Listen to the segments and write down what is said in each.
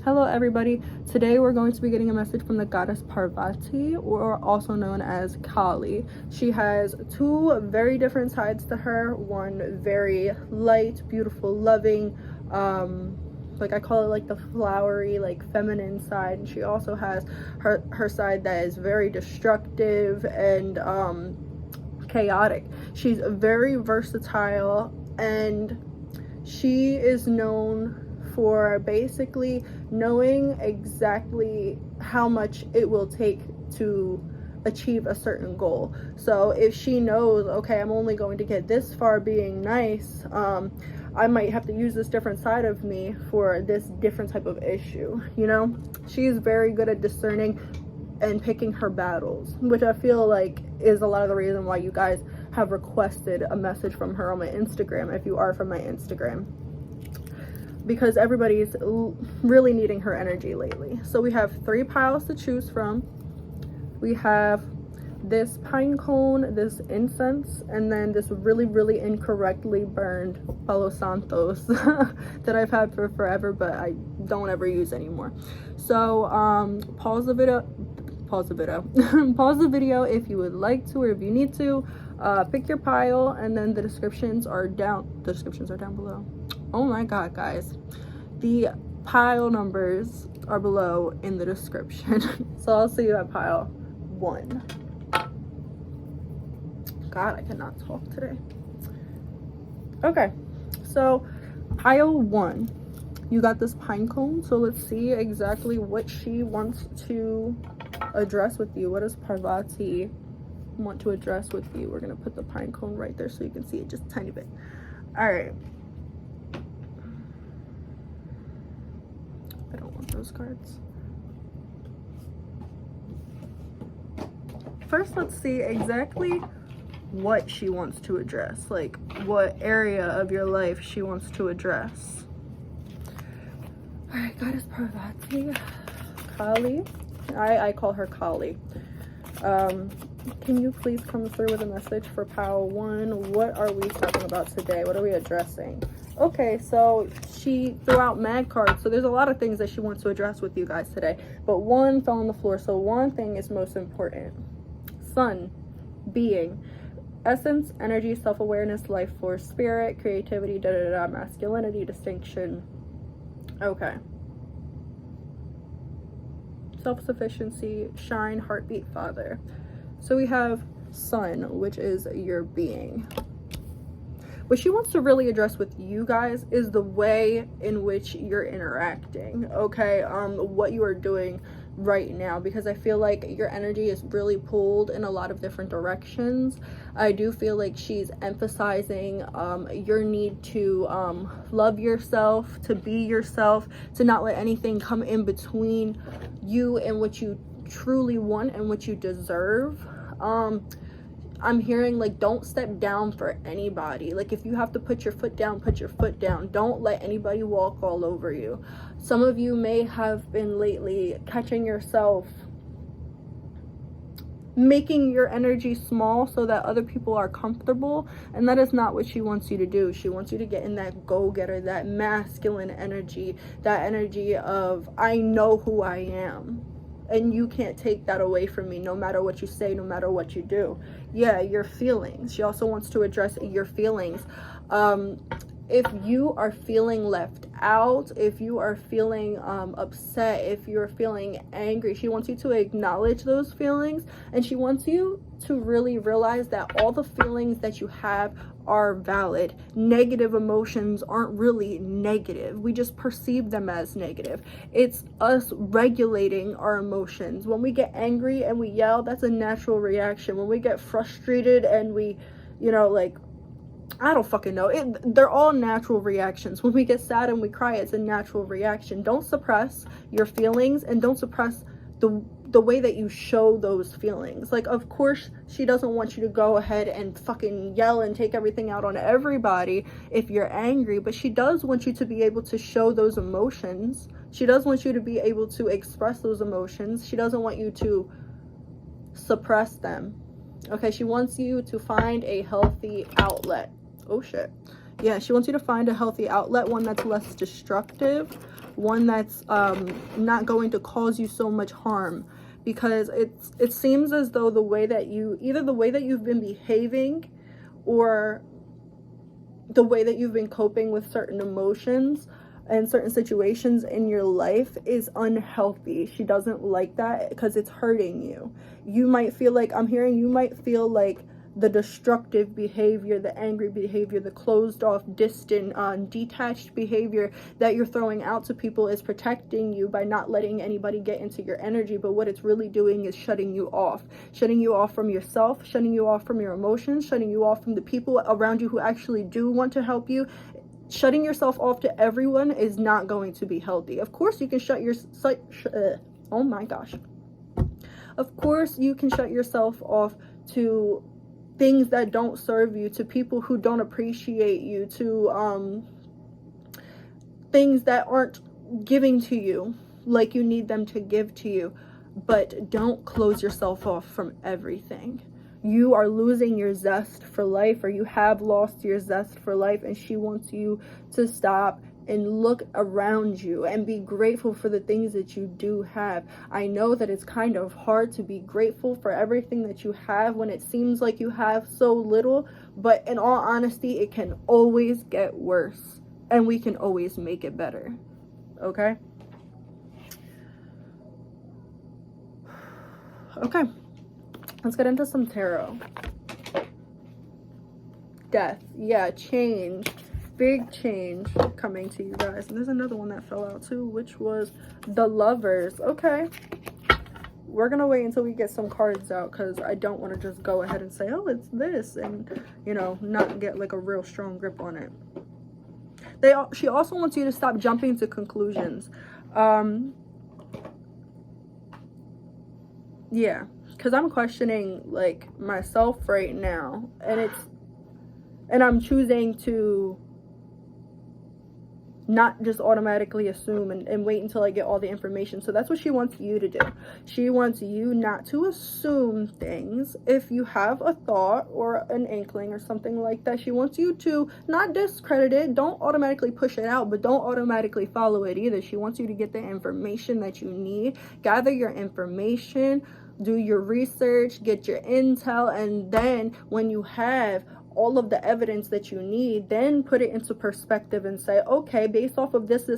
Hello everybody. Today we're going to be getting a message from the goddess Parvati, or also known as Kali. She has two very different sides to her. One very light, beautiful, loving, like I call it like the flowery, like feminine side, and she also has her side that is very destructive and chaotic. She's very versatile, and she is known for basically knowing exactly how much it will take to achieve a certain goal. So if she knows, okay, I'm only going to get this far being nice, I might have to use this different side of me for this different type of issue, you know? She's very good at discerning and picking her battles, which I feel like is a lot of the reason why you guys have requested a message from her on my Instagram, if you are from my Instagram, because everybody's really needing her energy lately. So we have 3 piles to choose from. We have this pine cone, this incense, and then this really incorrectly burned Palo Santos that I've had for forever, but I don't ever use anymore. So pause the video pause the video if you would like to, or if you need to. Pick your pile, and then the descriptions are down below. Oh my god, guys, the pile numbers are below in the description. So I'll see you at pile 1. God, I cannot talk today. Okay, so pile 1, you got this pine cone. So let's see exactly what she wants to address with you. What does Parvati want to address with you? We're gonna put the pine cone right there so you can see it just a tiny bit. All right, I don't want those cards. First, let's see exactly what she wants to address, like what area of your life she wants to address. All right, goddess Parvati, Kali, I call her Kali. Can you please come through with a message for pile 1? What are we talking about today? What are we addressing? Okay, so she threw out mad cards, so there's a lot of things that she wants to address with you guys today, but 1 fell on the floor. So 1 thing is most important: sun, being, essence, energy, self-awareness, life force, spirit, creativity, masculinity, distinction. Okay, self-sufficiency, shine, heartbeat, father. So we have sun, which is your being. What she wants to really address with you guys is the way in which you're interacting, okay? What you are doing right now, because I feel like your energy is really pulled in a lot of different directions. I do feel like she's emphasizing your need to love yourself, to be yourself, to not let anything come in between you and what you truly want and what you deserve. I'm hearing like, don't step down for anybody. Like, if you have to put your foot down, put your foot down. Don't let anybody walk all over you. Some of you may have been lately catching yourself making your energy small so that other people are comfortable, and that is not what she wants you to do. She wants you to get in that go-getter, that masculine energy, that energy of, I know who I am, and you can't take that away from me, no matter what you say, no matter what you do. Yeah, your feelings. She also wants to address your feelings. If you are feeling left out, if you are feeling upset, if you're feeling angry, she wants you to acknowledge those feelings, and she wants you to really realize that all the feelings that you have are valid. Negative emotions aren't really negative. We just perceive them as negative. It's us regulating our emotions. When we get angry and we yell, that's a natural reaction. When we get frustrated and we, you know, like, I don't fucking know. They're all natural reactions. When we get sad and we cry, it's a natural reaction. Don't suppress your feelings, and don't suppress the way that you show those feelings. Like, of course, she doesn't want you to go ahead and fucking yell and take everything out on everybody if you're angry, but she does want you to be able to show those emotions. She does want you to be able to express those emotions. She doesn't want you to suppress them. Okay, she wants you to find a healthy outlet. Oh shit. Yeah, she wants you to find a healthy outlet, one that's less destructive, one that's not going to cause you so much harm, because it seems as though the way that you've been behaving, or the way that you've been coping with certain emotions and certain situations in your life is unhealthy. She doesn't like that because it's hurting you. You might feel like, you might feel like the destructive behavior, the angry behavior, the closed off, distant, detached behavior that you're throwing out to people is protecting you by not letting anybody get into your energy. But what it's really doing is shutting you off from yourself, shutting you off from your emotions, shutting you off from the people around you who actually do want to help you. Shutting yourself off to everyone is not going to be healthy. Of course you can oh my gosh. Of course you can shut yourself off to things that don't serve you, to people who don't appreciate you, to things that aren't giving to you like you need them to give to you. But don't close yourself off from everything. You are losing your zest for life, or you have lost your zest for life, and she wants you to stop and look around you and be grateful for the things that you do have. I know that it's kind of hard to be grateful for everything that you have when it seems like you have so little, but in all honesty, it can always get worse, and we can always make it better. Okay? Okay. Let's get into some tarot. Death. Yeah, change. Big change coming to you guys. And there's another one that fell out too, which was the Lovers. Okay. We're going to wait until we get some cards out, because I don't want to just go ahead and say, oh, it's this, and, you know, not get like a real strong grip on it. She also wants you to stop jumping to conclusions. Yeah. Because I'm questioning, like, myself right now, and I'm choosing to not just automatically assume and wait until I get all the information. So that's what she wants you to do. She wants you not to assume things. If you have a thought or an inkling or something like that, she wants you to not discredit it. Don't automatically push it out, but don't automatically follow it either. She wants you to get the information that you need. Gather your information, do your research, get your intel, and then when you have all of the evidence that you need, then put it into perspective and say, okay, based off of this, and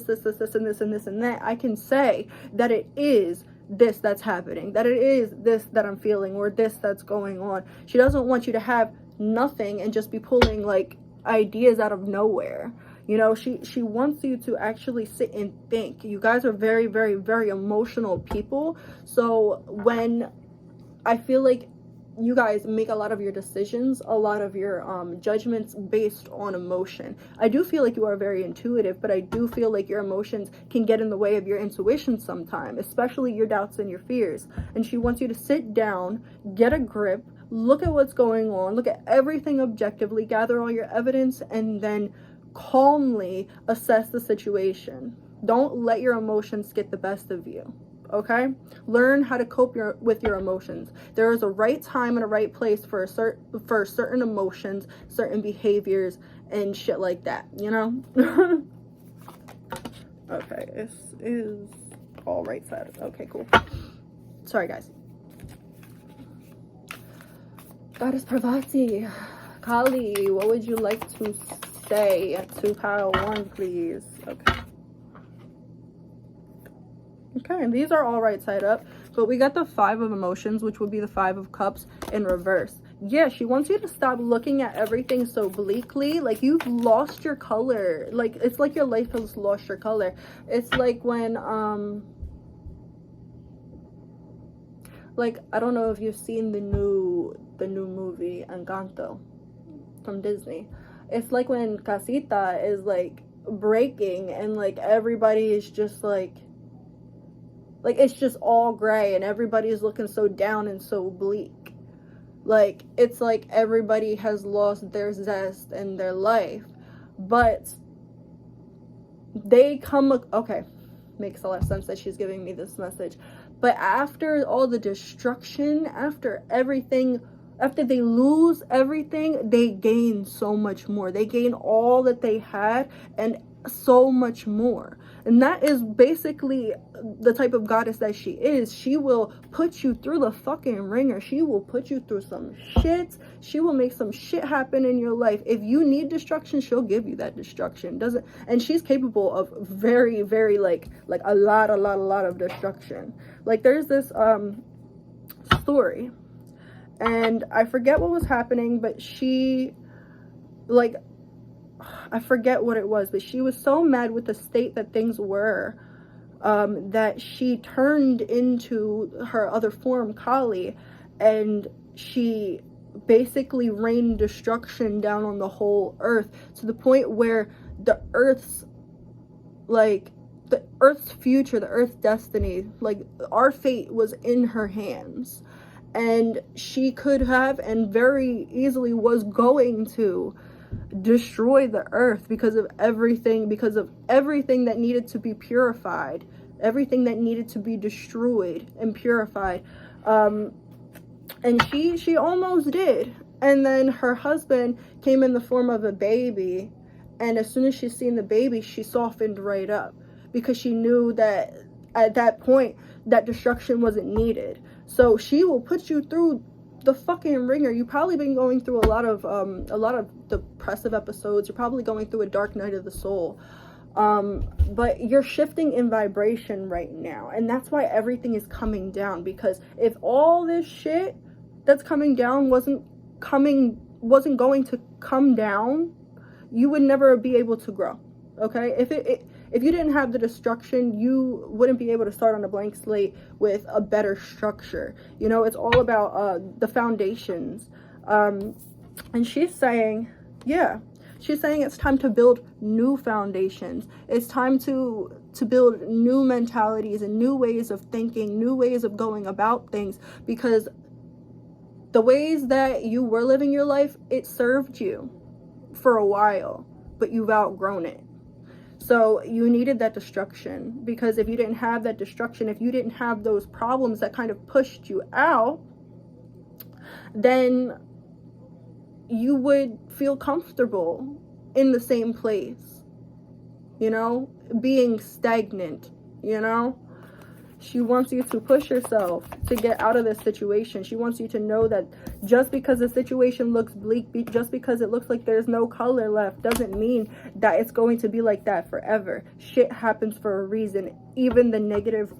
that, I can say that it is this that's happening, that it is this that I'm feeling, or this that's going on. She doesn't want you to have nothing and just be pulling like ideas out of nowhere. You know, she wants you to actually sit and think. You guys are very, very, very emotional people. So when I feel like you guys make a lot of your decisions, a lot of your judgments based on emotion. I do feel like you are very intuitive, but I do feel like your emotions can get in the way of your intuition sometimes, especially your doubts and your fears. And she wants you to sit down, get a grip, look at what's going on, look at everything objectively, gather all your evidence, and then calmly assess the situation. Don't let your emotions get the best of you. Okay, learn how to cope with your emotions. There is a right time and a right place for certain emotions, certain behaviors, and shit like that, you know. Okay, this is all right side. Okay, cool. Sorry guys. Goddess Parvati, Kali, what would you like to say to pile 1, please? Okay. Okay, and these are all right side up, but we got the 5 of emotions, which would be the 5 of cups in reverse. Yeah, she wants you to stop looking at everything so bleakly. Like, you've lost your color. Like, it's like your life has lost your color. It's like when like, I don't know if you've seen the new movie Encanto from Disney. It's like when Casita is like breaking and like everybody is just like it's just all gray and everybody is looking so down and so bleak. Like, it's like everybody has lost their zest in their life. But they come, okay, makes a lot of sense that she's giving me this message. But after all the destruction, after everything, after they lose everything, they gain so much more. They gain all that they had and so much more. And that is basically the type of goddess that she is. She will put you through the fucking ringer. She will put you through some shit. She will make some shit happen in your life. If you need destruction, she'll give you that destruction. And she's capable of very, very like a lot of destruction. Like there's this story, and I forget what was happening, but she, like, I forget what it was, but she was so mad with the state that things were, that she turned into her other form, Kali, and she basically rained destruction down on the whole earth, to the point where the earth's future, the earth's destiny, like our fate was in her hands. And she could have, and very easily was going to, destroy the earth because of everything that needed to be purified, everything that needed to be destroyed and purified. And she almost did. And then her husband came in the form of a baby, and as soon as she seen the baby, she softened right up, because she knew that at that point that destruction wasn't needed. So she will put you through the fucking ringer. You've probably been going through a lot of depressive episodes. You're probably going through a dark night of the soul, but you're shifting in vibration right now, and that's why everything is coming down. Because if all this shit that's coming down wasn't going to come down, you would never be able to grow. Okay, if you didn't have the destruction, you wouldn't be able to start on a blank slate with a better structure. You know, it's all about the foundations. And she's saying it's time to build new foundations. It's time to build new mentalities and new ways of thinking, new ways of going about things, because the ways that you were living your life, it served you for a while, but you've outgrown it. So you needed that destruction, because if you didn't have that destruction, if you didn't have those problems that kind of pushed you out, then you would feel comfortable in the same place, you know, being stagnant, you know. She wants you to push yourself to get out of this situation. She wants you to know that just because the situation looks bleak, just because it looks like there's no color left, doesn't mean that it's going to be like that forever. Shit happens for a reason. Even the negative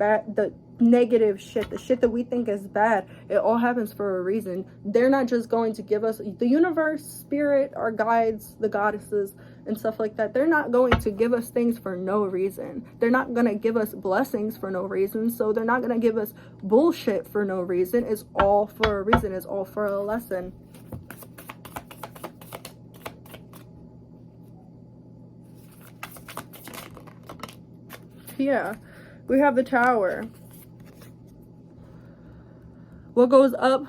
shit, the shit that we think is bad, it all happens for a reason. They're not just going to give us, the universe, spirit, our guides, the goddesses and stuff like that, they're not going to give us things for no reason. They're not going to give us blessings for no reason. So they're not going to give us bullshit for no reason. It's all for a reason. It's all for a lesson. Yeah, we have the Tower. What goes up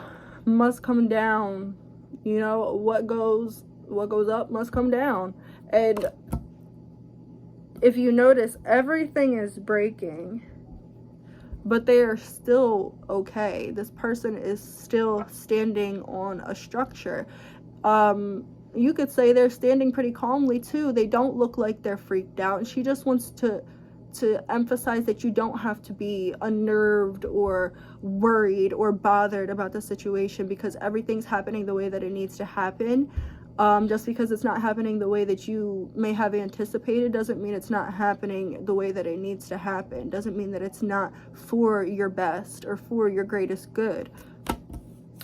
must come down. You know, what goes up must come down. And if you notice, everything is breaking, but they are still okay. This person is still standing on a structure. You could say they're standing pretty calmly too. They don't look like they're freaked out. And she just wants to emphasize that you don't have to be unnerved or worried or bothered about the situation, because everything's happening the way that it needs to happen. Just because it's not happening the way that you may have anticipated doesn't mean it's not happening the way that it needs to happen. Doesn't mean that it's not for your best or for your greatest good.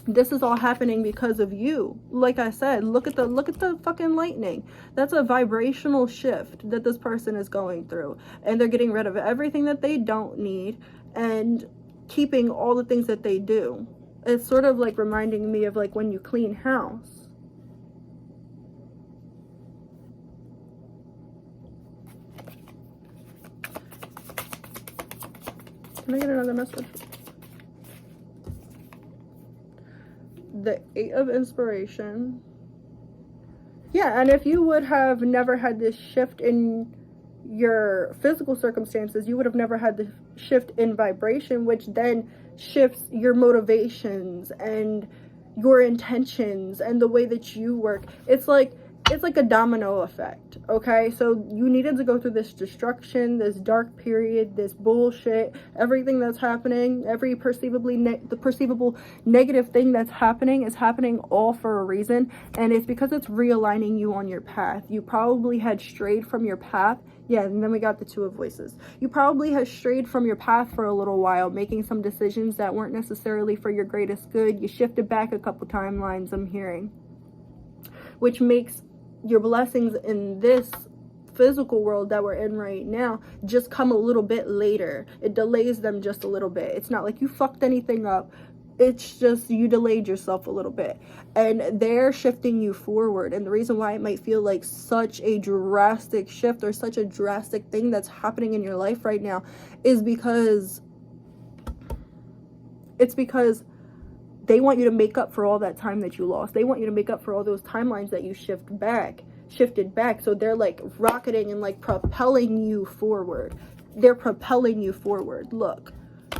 This is all happening because of you. Like I said, look at the fucking lightning. That's a vibrational shift that this person is going through, and they're getting rid of everything that they don't need and keeping all the things that they do. It's sort of like reminding me of like when you clean house. Can I get another message? The 8 of Inspiration. Yeah, and if you would have never had this shift in your physical circumstances, you would have never had the shift in vibration, which then shifts your motivations and your intentions and the way that you work. It's like it's like a domino effect, okay? So you needed to go through this destruction, this dark period, this bullshit, everything that's happening, every the perceivable negative thing that's happening is happening all for a reason, and it's because it's realigning you on your path. You probably had strayed from your path. Yeah, and then we got the two of voices. You probably had strayed from your path for a little while, making some decisions that weren't necessarily for your greatest good. You shifted back a couple timelines, I'm hearing, which makes your blessings in this physical world that we're in right now just come a little bit later. It delays them just a little bit. It's not like you fucked anything up. It's just you delayed yourself a little bit, and they're shifting you forward. And the reason why it might feel like such a drastic shift or such a drastic thing that's happening in your life right now is because they want you to make up for all that time that you lost. They want you to make up for all those timelines that you shifted back. So they're like rocketing and like propelling you forward. They're propelling you forward. Look,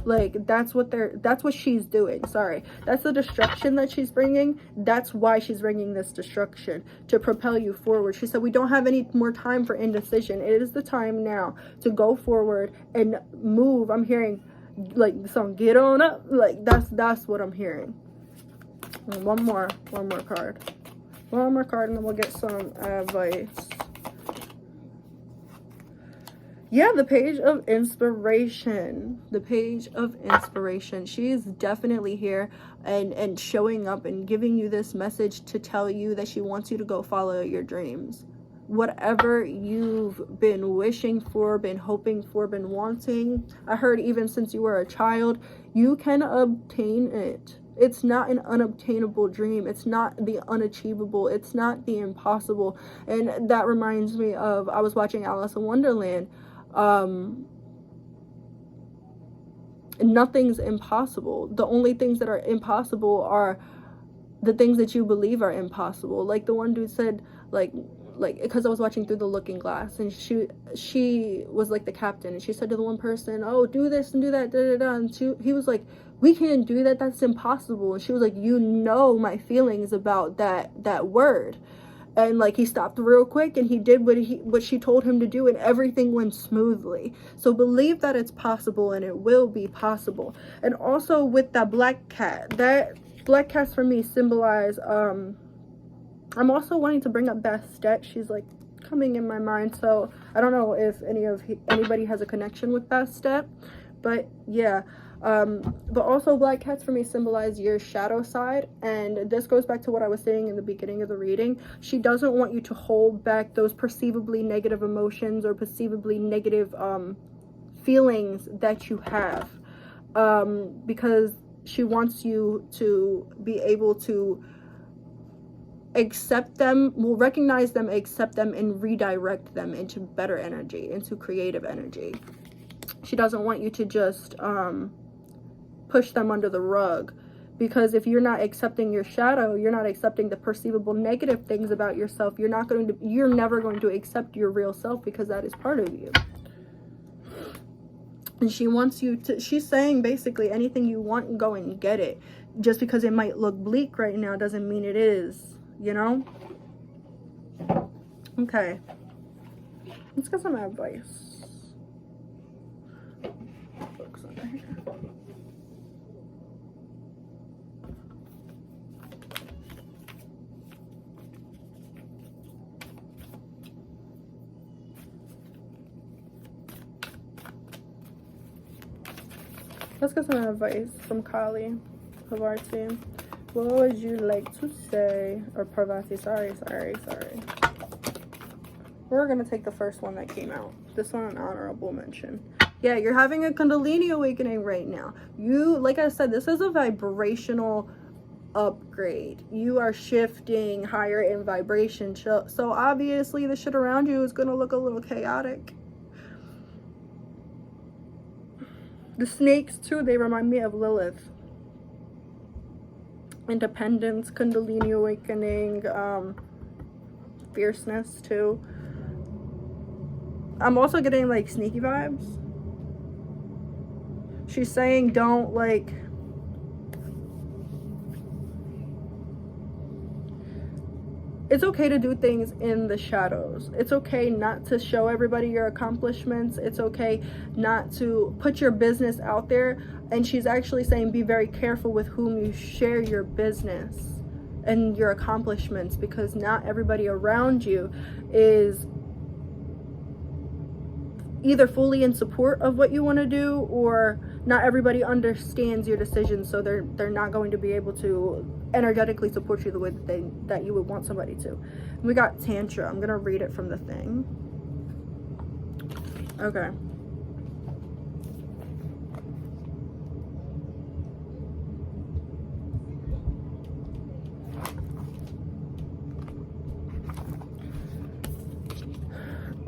like that's what she's doing. Sorry, that's the destruction that she's bringing. That's why she's bringing this destruction, to propel you forward. She said we don't have any more time for indecision. It is the time now to go forward and move. I'm hearing like the song "Get On Up." Like that's what I'm hearing. And one more card, and then we'll get some advice. Yeah, the page of inspiration. The page of inspiration. She is definitely here and showing up and giving you this message to tell you that she wants you to go follow your dreams. Whatever you've been wishing for, been hoping for, been wanting, I heard even since you were a child, you can obtain it. It's not an unobtainable dream. It's not the unachievable. It's not the impossible. And that reminds me of, I was watching Alice in Wonderland. Nothing's impossible. The only things that are impossible are the things that you believe are impossible. Like the one dude said, like because I was watching Through the Looking Glass, and she was like the captain, and she said to the one person, oh, do this and do that, da, da, da. And he was like, we can't do that, that's impossible. And she was like, you know my feelings about that word. And like he stopped real quick and he did what she told him to do, and everything went smoothly. So believe that it's possible, and it will be possible. And also with that black cat for me symbolize I'm also wanting to bring up Bastet. She's like coming in my mind, so I don't know if anybody has a connection with Bastet, but yeah. But also black cats for me symbolize your shadow side, and this goes back to what I was saying in the beginning of the reading. She doesn't want you to hold back those perceivably negative emotions or perceivably negative feelings that you have, because she wants you to be able to accept them, recognize them, accept them, and redirect them into better energy, into creative energy. She doesn't want you to just push them under the rug, because if you're not accepting your shadow, you're not accepting the perceivable negative things about yourself, you're never going to accept your real self, because that is part of you. And she wants you to, she's saying basically anything you want, go and get it. Just because it might look bleak right now doesn't mean it is, you know? Okay, let's get some advice. Books under here. Let's get some advice from Kali, Havarti. What would you like to say? Or Parvati, sorry. We're going to take the first one that came out. This one, an honorable mention. Yeah, you're having a Kundalini awakening right now. You, like I said, this is a vibrational upgrade. You are shifting higher in vibration. So obviously the shit around you is going to look a little chaotic. The snakes too, they remind me of Lilith. Independence, Kundalini awakening, fierceness too. I'm also getting like sneaky vibes. She's saying don't like, it's okay to do things in the shadows. It's okay not to show everybody your accomplishments. It's okay not to put your business out there. And she's actually saying be very careful with whom you share your business and your accomplishments, because not everybody around you is either fully in support of what you want to do, or not everybody understands your decisions, so they're not going to be able to energetically support you the way that you would want somebody to. And we got Tantra. I'm gonna read it from the thing. Okay.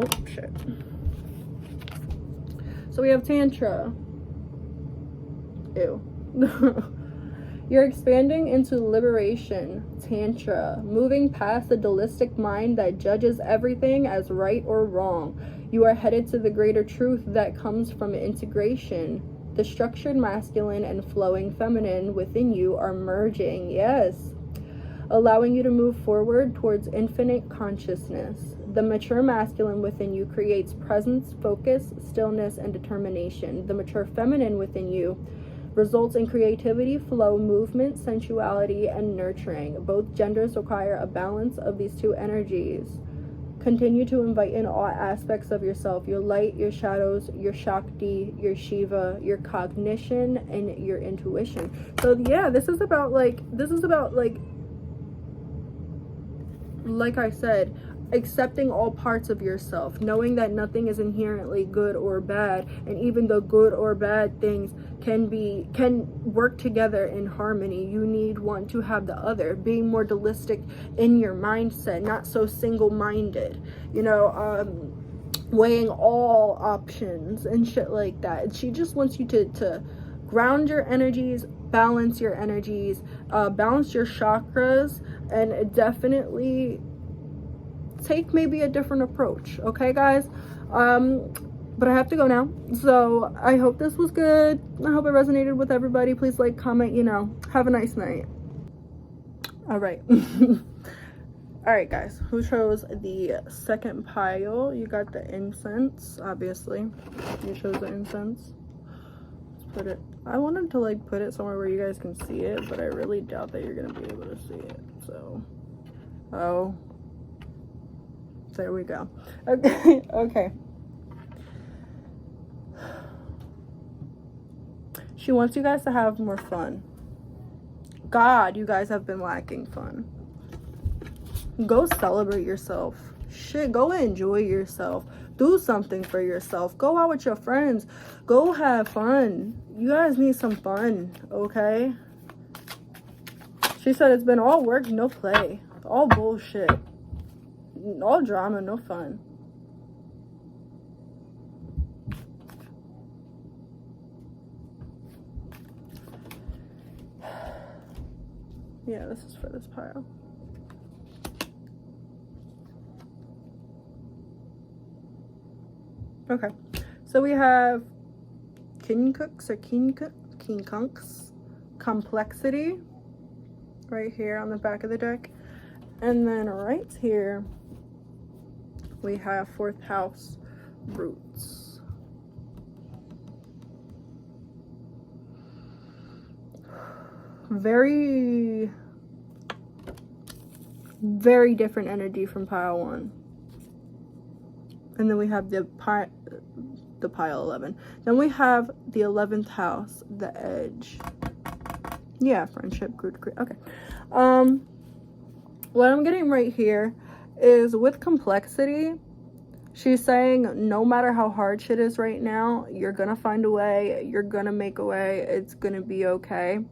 Oh shit. So we have Tantra. Ew. You're expanding into liberation, Tantra, moving past the dualistic mind that judges everything as right or wrong. You are headed to the greater truth that comes from integration. The structured masculine and flowing feminine within you are merging, yes, allowing you to move forward towards infinite consciousness. The mature masculine within you creates presence, focus, stillness, and determination. The mature feminine within you results in creativity, flow, movement, sensuality, and nurturing. Both genders require a balance of these two energies. Continue to invite in all aspects of yourself, your light, your shadows, your Shakti, your Shiva, your cognition, and your intuition. So yeah, this is about like I said, accepting all parts of yourself, knowing that nothing is inherently good or bad, and even the good or bad things can work together in harmony. You need one to have the other. Being more dualistic in your mindset, not so single-minded, weighing all options and shit like that. She just wants you to ground your energies, balance your energies, balance your chakras, and definitely take maybe a different approach. Okay, guys? But I have to go now. So I hope this was good. I hope it resonated with everybody. Please like, comment, have a nice night. All right. All right, guys, who chose the second pile? You got the incense, obviously. You chose the incense. Let's put it, I wanted to like put it somewhere where you guys can see it, but I really doubt that you're gonna be able to see it. So, oh, there we go. Okay. Okay. She wants you guys to have more fun. God, you guys have been lacking fun. Go celebrate yourself. Shit, go enjoy yourself. Do something for yourself. Go out with your friends. Go have fun. You guys need some fun, okay? She said it's been all work, no play. All bullshit. All drama, no fun. Yeah, this is for this pile. Okay, so we have Kinkunks or Kinkunks, complexity, right here on the back of the deck. And then right here, we have fourth house, roots. Very, very different energy from pile 1. And then we have the pile 11. Then we have the 11th house, the edge. Yeah, friendship, good. Okay. What I'm getting right here is with complexity, she's saying no matter how hard shit is right now, you're gonna find a way, you're gonna make a way, it's gonna be okay.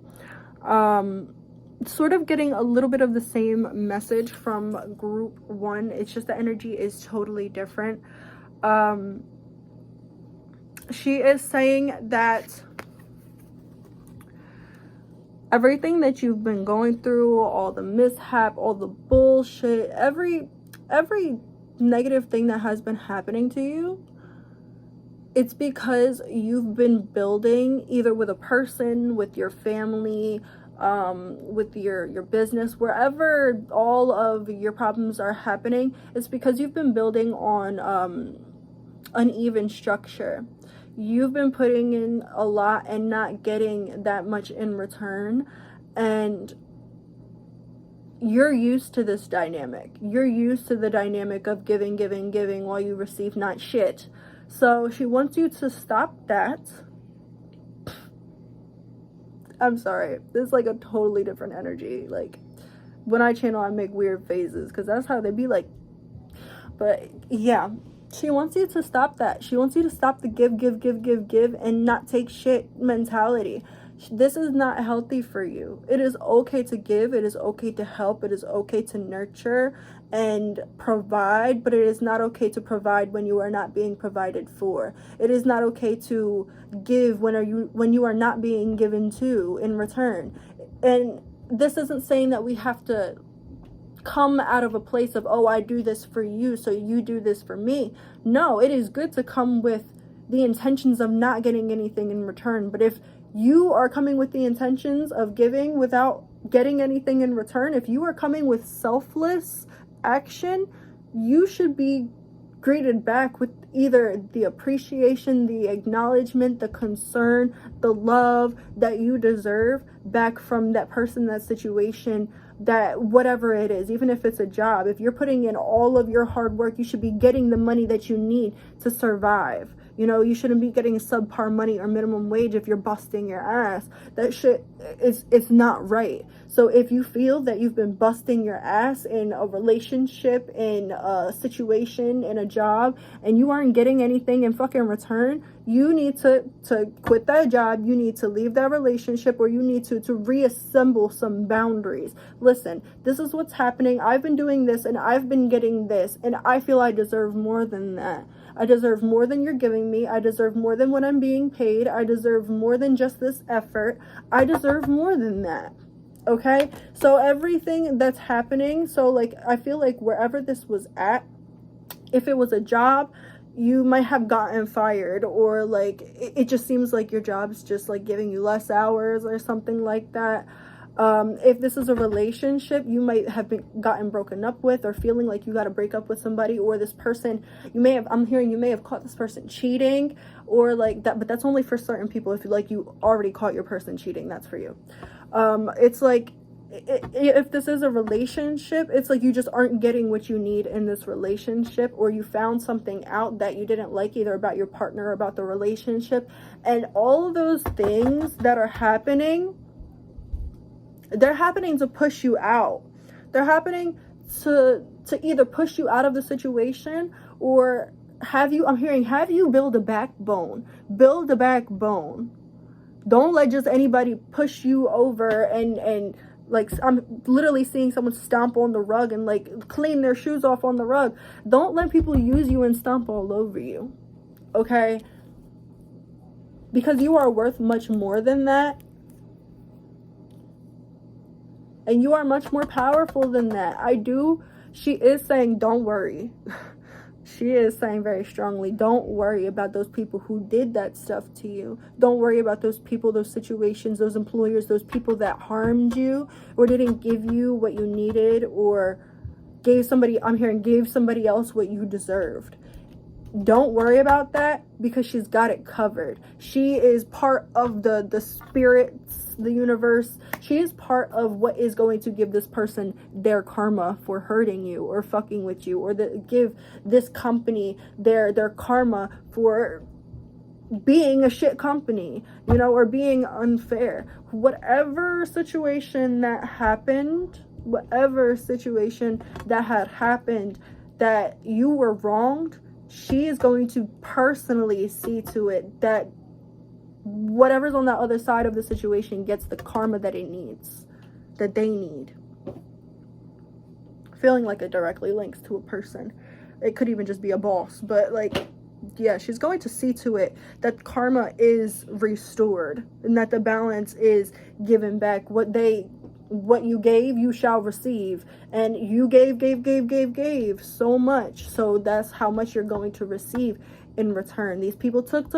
Sort of getting a little bit of the same message from group 1. It's just the energy is totally different. She is saying that everything that you've been going through, all the mishap, all the bullshit, every negative thing that has been happening to you, it's because you've been building either with a person, with your family, with your business, wherever all of your problems are happening, it's because you've been building on uneven structure. You've been putting in a lot and not getting that much in return, and you're used to this dynamic. You're used to the dynamic of giving, giving, giving while you receive not shit. So she wants you to stop that. I'm sorry, this is like a totally different energy. Like, when I channel, I make weird phases because that's how they be like. But yeah, she wants you to stop that. She wants you to stop the give, give, give, give, give, and not take shit mentality. This is not healthy for you. It is okay to give. It is okay to help. It is okay to nurture and provide, but it is not okay to provide when you are not being provided for. It is not okay to give when you are not being given to in return. And this isn't saying that we have to come out of a place of, oh, I do this for you, so you do this for me. No, it is good to come with the intentions of not getting anything in return. But if you are coming with the intentions of giving without getting anything in return, if you are coming with selfless action, you should be greeted back with either the appreciation, the acknowledgement, the concern, the love that you deserve back from that person, that situation, that whatever it is. Even if it's a job, if you're putting in all of your hard work, you should be getting the money that you need to survive. You know, you shouldn't be getting subpar money or minimum wage if you're busting your ass. That shit it's not right. So if you feel that you've been busting your ass in a relationship, in a situation, in a job, and you aren't getting anything in fucking return, you need to quit that job. You need to leave that relationship, or you need to reassemble some boundaries. Listen, this is what's happening. I've been doing this and I've been getting this, and I feel I deserve more than that. I deserve more than you're giving me. I deserve more than what I'm being paid. I deserve more than just this effort. I deserve more than that. Okay? So everything that's happening, so like, I feel like wherever this was at, if it was a job, you might have gotten fired, or like it just seems like your job's just like giving you less hours or something like that. If this is a relationship, you might have gotten broken up with, or feeling like you got to break up with somebody, or this person, you may have caught this person cheating, or like that. But that's only for certain people. If you already caught your person cheating, that's for you. It's like, if this is a relationship, it's like you just aren't getting what you need in this relationship, or you found something out that you didn't like, either about your partner or about the relationship. And all of those things that are happening, they're happening to push you out. They're happening to either push you out of the situation, or have you build a backbone. Build a backbone. Don't let just anybody push you over and like, I'm literally seeing someone stomp on the rug and like clean their shoes off on the rug. Don't let people use you and stomp all over you. Okay? Because you are worth much more than that. And you are much more powerful than that. She is saying, don't worry. She is saying very strongly, don't worry about those people who did that stuff to you. Don't worry about those people, those situations, those employers, those people that harmed you, or didn't give you what you needed, or gave somebody else what you deserved. Don't worry about that, because she's got it covered. She is part of the spirits, the universe. She is part of what is going to give this person their karma for hurting you or fucking with you, or give this company their karma for being a shit company, or being unfair. Whatever situation that had happened that you were wronged, she is going to personally see to it that whatever's on the other side of the situation gets the karma that they need. Feeling like it directly links to a person. It could even just be a boss, but like, yeah, she's going to see to it that karma is restored, and that the balance is given back. What you gave, you shall receive. And you gave so much. So that's how much you're going to receive in return. These people took.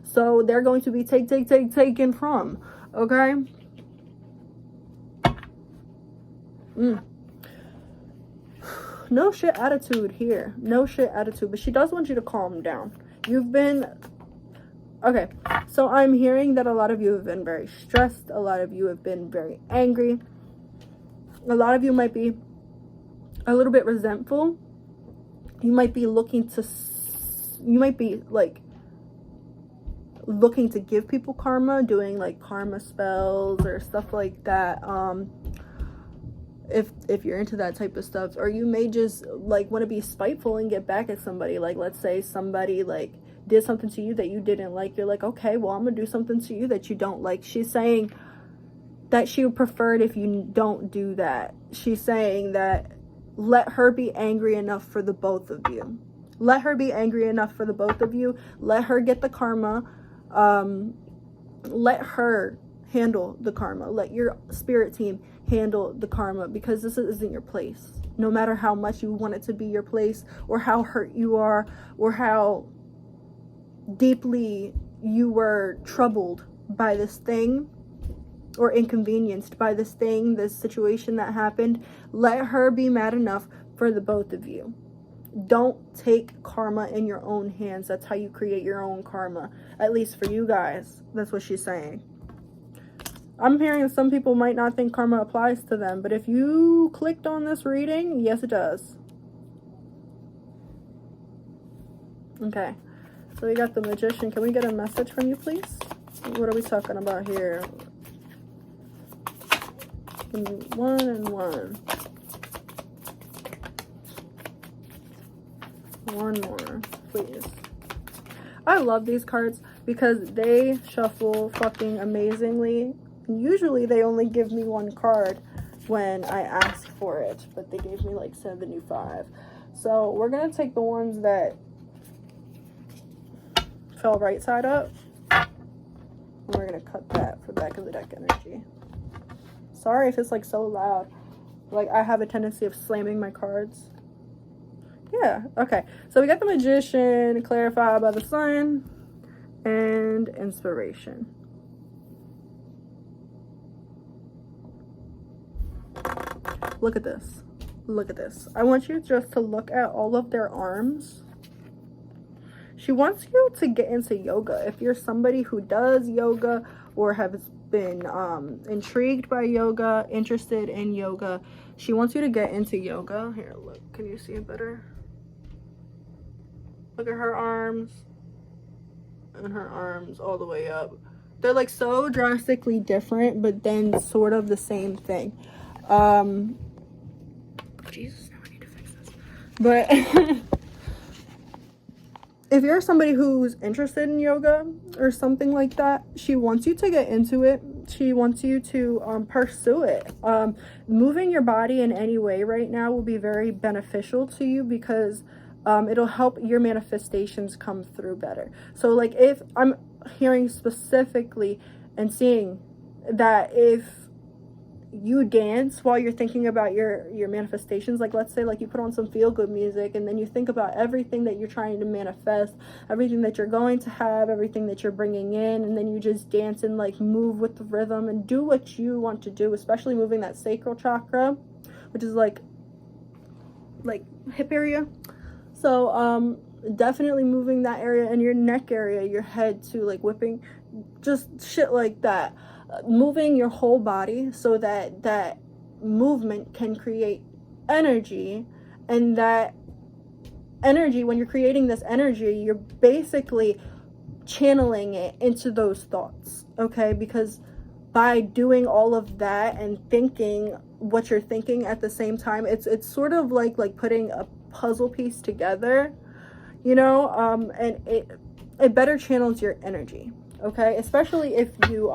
So they're going to be taken from. Okay? No shit attitude here. No shit attitude. But she does want you to calm down. You've been... Okay, so I'm hearing that a lot of you have been very stressed. A lot of you have been very angry. A lot of you might be a little bit resentful. You might be looking to... You might be, like, looking to give people karma, doing, like, karma spells or stuff like that. If you're into that type of stuff. Or you may just, like, want to be spiteful and get back at somebody. Like, let's say somebody, like, did something to you that you didn't like. You're like, okay, well, I'm gonna do something to you that you don't like. She's saying that she would prefer it if you don't do that. She's saying that let her be angry enough for the both of you. Let her be angry enough for the both of you. Let her get the karma. Let her handle the karma. Let your spirit team handle the karma, because this isn't your place. No matter how much you want it to be your place, or how hurt you are, or how deeply you were troubled by this thing, or inconvenienced by this thing, this situation that happened, let her be mad enough for the both of you. Don't take karma in your own hands. That's how you create your own karma. At least for you guys. That's what she's saying. I'm hearing some people might not think karma applies to them, but if you clicked on this reading, yes it does. Okay. So we got the Magician. Can we get a message from you, please? What are we talking about here? Give me 1 and 1. One more, please. I love these cards because they shuffle fucking amazingly. Usually they only give me 1 card when I ask for it, but they gave me like 75. So we're gonna take the ones that fell right side up, and we're gonna cut that for back of the deck energy. Sorry if it's like so loud. Like, I have a tendency of slamming my cards. Yeah, okay. So we got the Magician, clarified by the Sun, and Inspiration. Look at this. Look at this. I want you just to look at all of their arms. She wants you to get into yoga. If you're somebody who does yoga or has been intrigued by yoga, interested in yoga, she wants you to get into yoga. Here, look. Can you see it better? Look at her arms. And her arms all the way up. They're like so drastically different, but then sort of the same thing. Jesus, now I need to fix this. But if you're somebody who's interested in yoga or something like that, she wants you to get into it. She wants you to pursue it. Moving your body in any way right now will be very beneficial to you, because it'll help your manifestations come through better. So like, if I'm hearing specifically and seeing that if you dance while you're thinking about your manifestations, like let's say like you put on some feel-good music and then you think about everything that you're trying to manifest, everything that you're going to have, everything that you're bringing in, and then you just dance and like move with the rhythm and do what you want to do, especially moving that sacral chakra, which is like hip area. So definitely moving that area, and your neck area, your head too, like whipping, just shit like that. Moving your whole body so that that movement can create energy, and that energy, when you're creating this energy, you're basically channeling it into those thoughts, okay? Because by doing all of that and thinking what you're thinking at the same time, it's sort of like putting a puzzle piece together, you know, and it better channels your energy. Okay, especially if you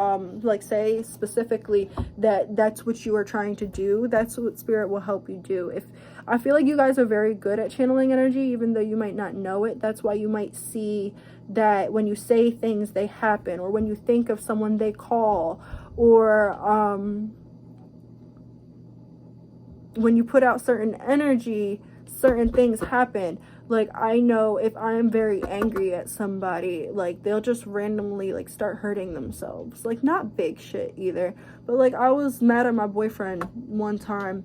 like say specifically that that's what you are trying to do, that's what spirit will help you do. If I feel like you guys are very good at channeling energy, even though you might not know it. That's why you might see that when you say things, they happen, or when you think of someone, they call, or when you put out certain energy, certain things happen. Like, I know if I'm very angry at somebody, like, they'll just randomly, like, start hurting themselves. Like, not big shit either, but, like, I was mad at my boyfriend one time,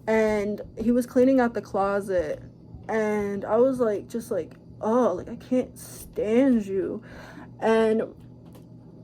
and he was cleaning out the closet, and I was, like, just, like, oh, like, I can't stand you. And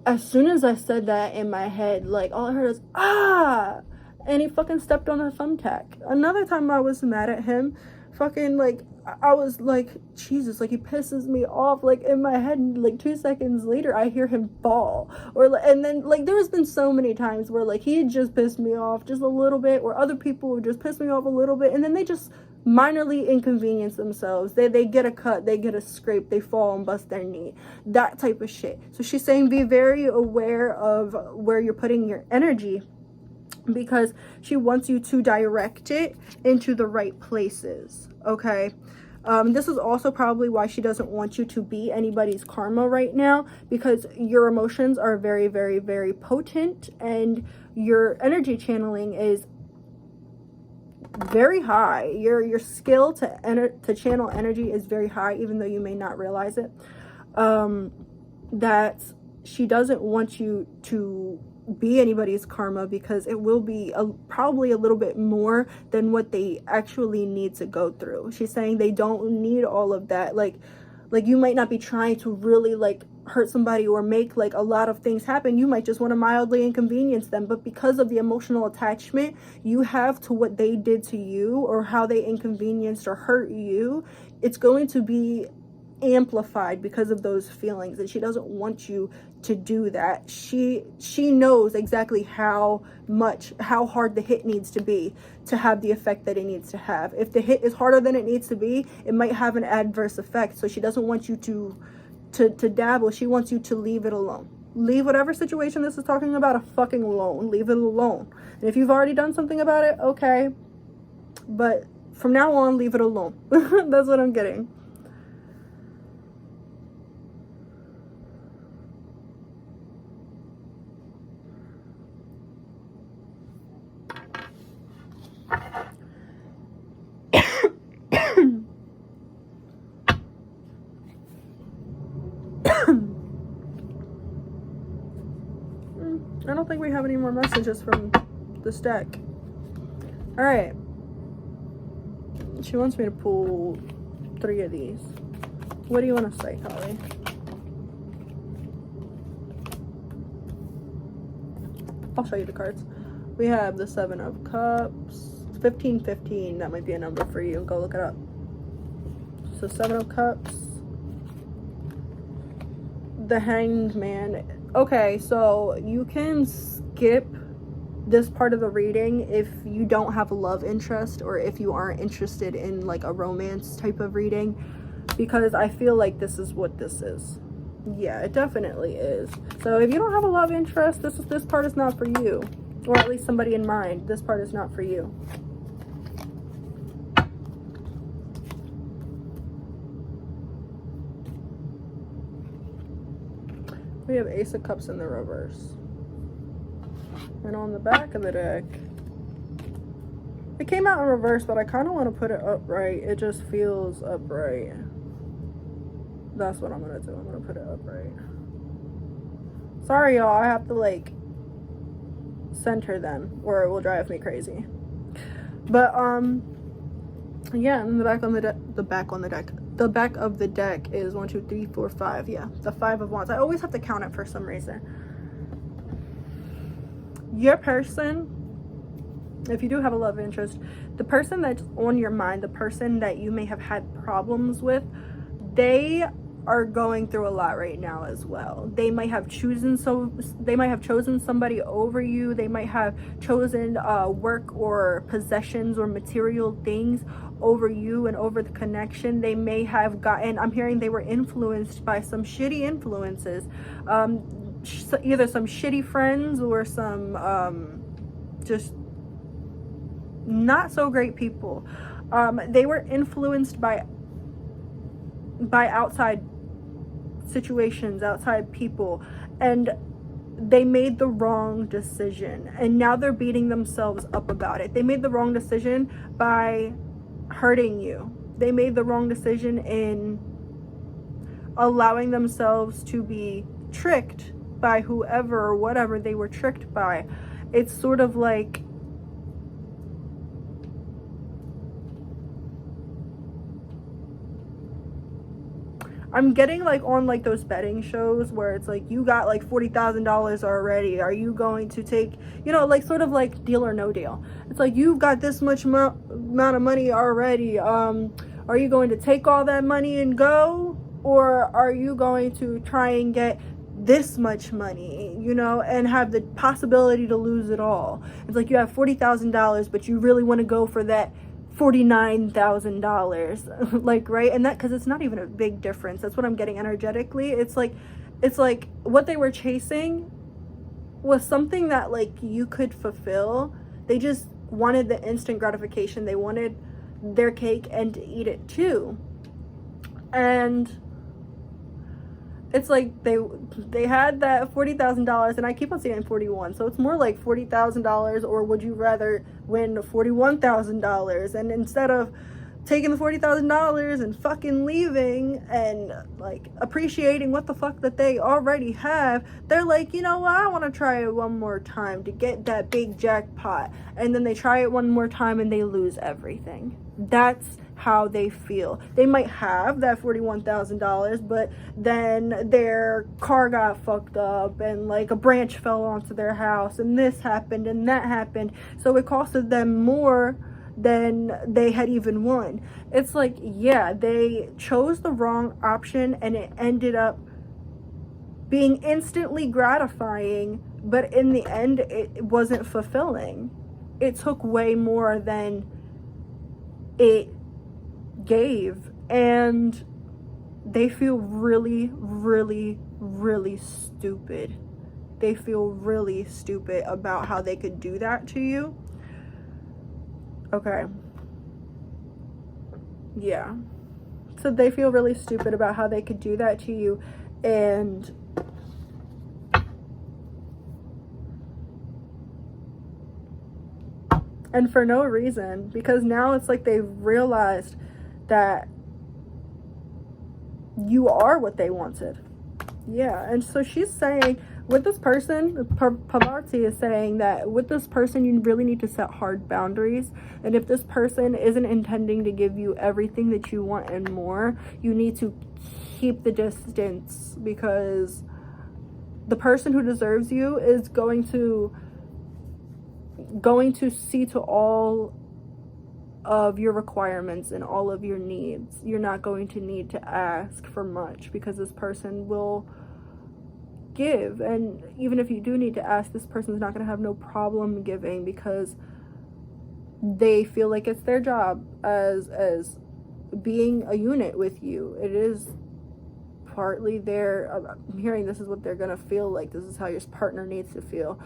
as soon as I said that in my head, like, all I heard was, ah! And he fucking stepped on a thumbtack. Another time I was mad at him, fucking, like, I was like, Jesus, like, he pisses me off. Like, in my head, like, 2 seconds later, I hear him bawl. And then, like, there's been so many times where, like, he had just pissed me off just a little bit, or other people would just piss me off a little bit, and then they just minorly inconvenience themselves. They get a cut, they get a scrape, they fall and bust their knee, that type of shit. So she's saying be very aware of where you're putting your energy, because she wants you to direct it into the right places. Okay, this is also probably why she doesn't want you to be anybody's karma right now, because your emotions are very, very, very potent, and your energy channeling is very high. Your skill to channel energy is very high, even though you may not realize it. That she doesn't want you to be anybody's karma, because it will be probably a little bit more than what they actually need to go through. She's saying they don't need all of that. Like you might not be trying to really, like, hurt somebody or make, like, a lot of things happen. You might just want to mildly inconvenience them, but because of the emotional attachment you have to what they did to you, or how they inconvenienced or hurt you, it's going to be amplified because of those feelings, and she doesn't want you to do that. She knows exactly how hard the hit needs to be to have the effect that it needs to have. If the hit is harder than it needs to be, it might have an adverse effect. So she doesn't want you to dabble. She wants you to leave it alone. Leave whatever situation this is talking about a fucking alone. Leave it alone. And if you've already done something about it, okay, but from now on, leave it alone. That's what I'm getting. I don't think we have any more messages from this deck. All right. She wants me to pull 3 of these. What do you want to say, Holly? I'll show you the cards. We have the 7 of Cups. 1515. That might be a number for you. Go look it up. So 7 of Cups. The Hanged Man. Okay, so you can skip this part of the reading if you don't have a love interest, or if you aren't interested in, like, a romance type of reading, because I feel like this is what this is. Yeah, it definitely is. So if you don't have a love interest, this part is not for you, or at least somebody in mind. This part is not for you. We have Ace of Cups in the reverse. And on the back of the deck, it came out in reverse, but I kind of want to put it upright. It just feels upright. That's what I'm going to do. I'm going to put it upright. Sorry, y'all. I have to, like, center them, or it will drive me crazy. But, yeah, and the back of the deck is 1, 2, 3, 4, 5. Yeah, the 5 of Wands. I always have to count it for some reason. Your person, if you do have a love interest, the person that's on your mind, the person that you may have had problems with, they are going through a lot right now as well. They might have chosen somebody over you. They might have chosen work or possessions or material things over you and over the connection. They may have gotten, I'm hearing they were influenced by some shitty influences, either some shitty friends or some just not so great people. They were influenced by outside situations, outside people, and they made the wrong decision, and now they're beating themselves up about it. They made the wrong decision by hurting you. They made the wrong decision in allowing themselves to be tricked by whoever or whatever they were tricked by. It's sort of like, I'm getting like on like those betting shows where it's like, you got like $40,000 already. Are you going to take, you know, like sort of like Deal or No Deal. It's like, you've got this much amount of money already. Are you going to take all that money and go? Or are you going to try and get this much money, you know, and have the possibility to lose it all? It's like, you have $40,000, but you really want to go for that $49,000, like, right? And that, because it's not even a big difference. That's what I'm getting energetically. It's like what they were chasing was something that like you could fulfill. They just wanted the instant gratification. They wanted their cake and to eat it too. And it's like they had that $40,000, and I keep on saying 41, so it's more like $40,000, or would you rather win $41,000? And instead of taking the $40,000 and fucking leaving and like appreciating what the fuck that they already have, they're like, you know what, I want to try it one more time to get that big jackpot. And then they try it one more time and they lose everything. That's how they feel. They might have that $41,000, but then their car got fucked up and like a branch fell onto their house and this happened and that happened, so it costed them more than they had even won. It's like, yeah, they chose the wrong option and it ended up being instantly gratifying, but in the end it wasn't fulfilling. It took way more than it gave, and they feel really, really, really stupid. They feel really stupid about how they could do that to you. Okay. Yeah. So they feel really stupid about how they could do that to you, and for no reason, because now it's like they've realized that you are what they wanted. Yeah. And so she's saying with this person, Parvati is saying that with this person you really need to set hard boundaries, and if this person isn't intending to give you everything that you want and more, you need to keep the distance, because the person who deserves you is going to see to all of your requirements and all of your needs. You're not going to need to ask for much, because this person will give. And even if you do need to ask, this person's not going to have no problem giving, because they feel like it's their job as being a unit with you. It is partly their, I'm hearing this is what they're going to feel like. This is how your partner needs to feel.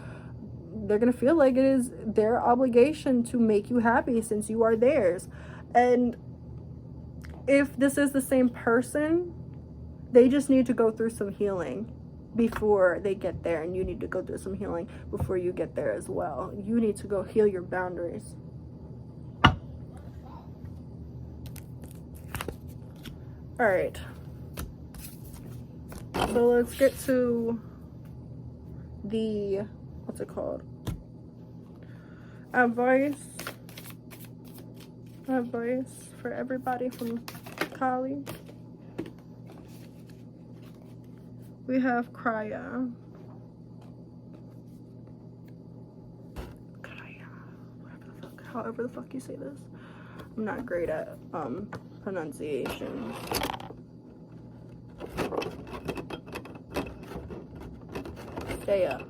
They're going to feel like it is their obligation to make you happy since you are theirs. And if this is the same person, they just need to go through some healing before they get there, and you need to go through some healing before you get there as well. You need to go heal your boundaries. All right, so let's get to the, what's it called, advice for everybody from Kali. We have Kraya, however the fuck you say this. I'm not great at pronunciation. Stay up.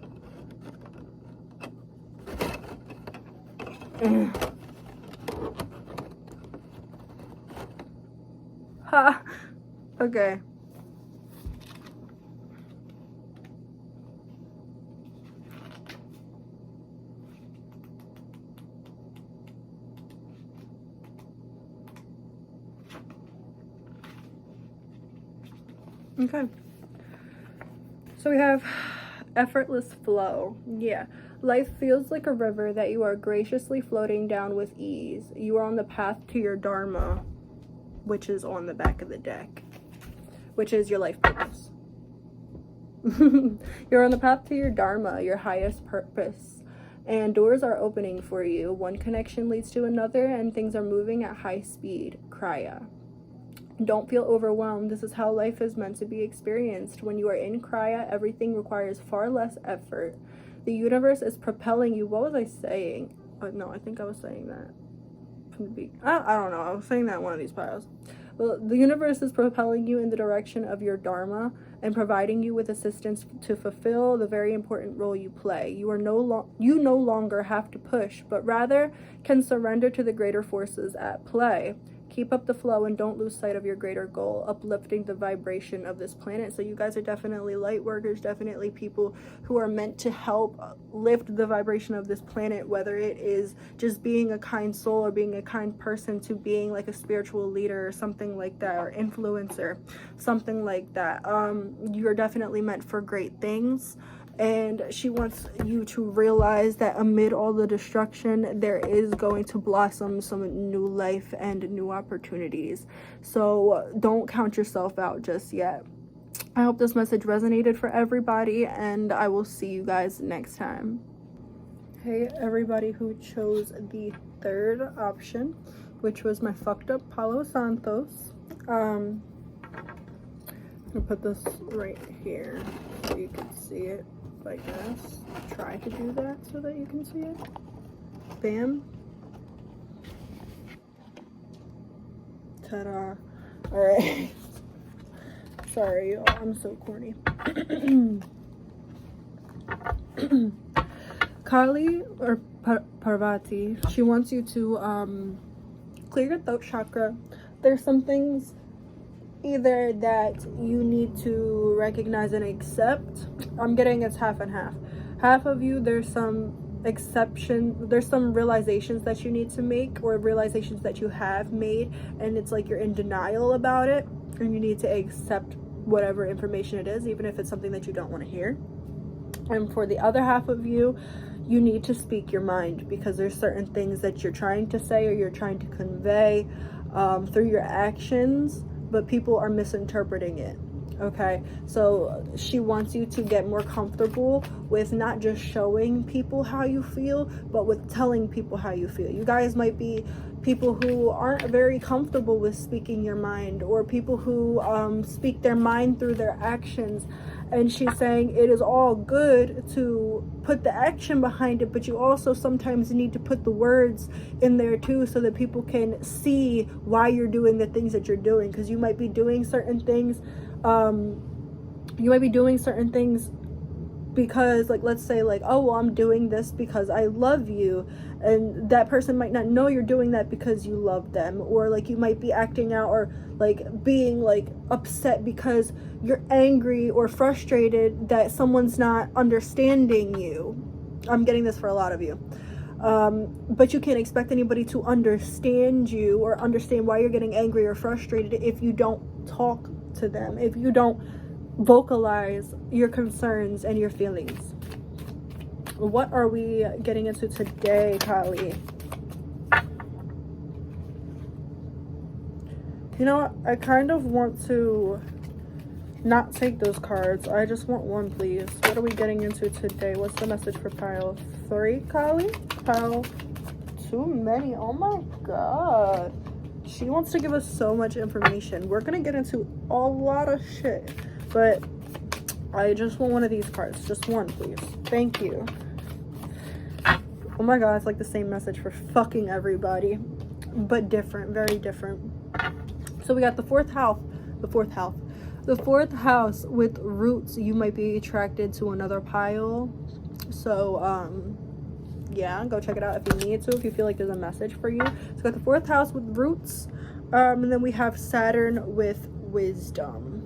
Ha. Okay. Okay. So we have Effortless flow. Yeah. Life feels like a river that you are graciously floating down with ease. You are on the path to your dharma, which is on the back of the deck, which is your life purpose. You're on the path to your dharma, your highest purpose, and doors are opening for you. One connection leads to another, and things are moving at high speed. Kriya. Don't feel overwhelmed. This is how life is meant to be experienced. When you are in Kriya, everything requires far less effort. The universe is propelling you. What was I saying? No, I think I was saying that from the beginning. I don't know. I was saying that in one of these piles. Well, the universe is propelling you in the direction of your dharma and providing you with assistance to fulfill the very important role you play. You no longer have to push, but rather can surrender to the greater forces at play. Keep up the flow and don't lose sight of your greater goal, uplifting the vibration of this planet. So you guys are definitely light workers, definitely people who are meant to help lift the vibration of this planet, whether it is just being a kind soul or being a kind person to being like a spiritual leader or something like that, or influencer, something like that. You're definitely meant for great things. And she wants you to realize that amid all the destruction, there is going to blossom some new life and new opportunities. So don't count yourself out just yet. I hope this message resonated for everybody, and I will see you guys next time. Hey, everybody who chose the third option, which was my fucked up Palo Santos. I'm gonna put this right here so you can see it. I guess try to do that so that you can see it. Bam. Ta-da. All right. Sorry, y'all, I'm so corny. Kali or Parvati, she wants you to clear your throat chakra. There's some things either that you need to recognize and accept. I'm getting it's half and half. Half of you, there's some realizations that you need to make, or realizations that you have made, and it's like you're in denial about it, and you need to accept whatever information it is, even if it's something that you don't want to hear. And for the other half of you, you need to speak your mind, because there's certain things that you're trying to say or you're trying to convey through your actions, but people are misinterpreting it. Okay, so she wants you to get more comfortable with not just showing people how you feel, but with telling people how you feel. You guys might be people who aren't very comfortable with speaking your mind, or people who speak their mind through their actions. And she's saying it is all good to put the action behind it, but you also sometimes need to put the words in there too, so that people can see why you're doing the things that you're doing. Because you might be doing certain things because, like, let's say, like, oh, well, I'm doing this because I love you, and that person might not know you're doing that because you love them. Or like you might be acting out or like being like upset because you're angry or frustrated that someone's not understanding you. I'm getting this for a lot of you. But you can't expect anybody to understand you or understand why you're getting angry or frustrated if you don't talk to them, if you don't vocalize your concerns and your feelings. What are we getting into today, Kali? You know what? I kind of want to not take those cards. I just want one, please. What are we getting into today? What's the message for pile 3, Kali? Pile too many. Oh my god. She wants to give us so much information. We're gonna get into a lot of shit, but I just want one of these cards. Just one, please. Thank you. Oh my god, it's like the same message for fucking everybody, but different, very different. So we got the fourth house with roots. You might be attracted to another pile. So yeah, go check it out if you need to, if you feel like there's a message for you. So we got the fourth house with roots, and then we have Saturn with wisdom.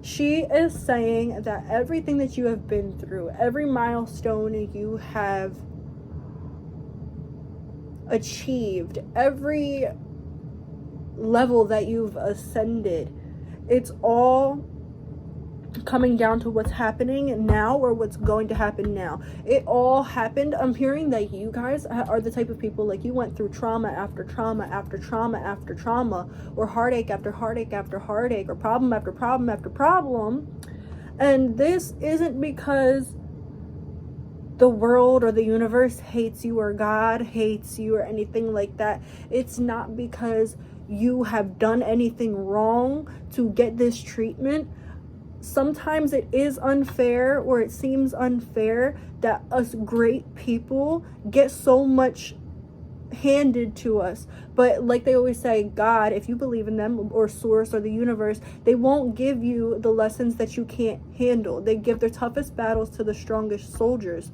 She is saying that everything that you have been through, every milestone you have achieved, every level that you've ascended, it's all coming down to what's happening now or what's going to happen now. It all happened. I'm hearing that you guys are the type of people, like, you went through trauma after trauma after trauma after trauma, or heartache after heartache after heartache, or problem after problem after problem. And this isn't because the world or the universe hates you, or God hates you, or anything like that. It's not because you have done anything wrong to get this treatment. Sometimes it is unfair, or it seems unfair, that us great people get so much handed to us. But like they always say, God, if you believe in them, or source, or the universe, they won't give you the lessons that you can't handle. They give their toughest battles to the strongest soldiers.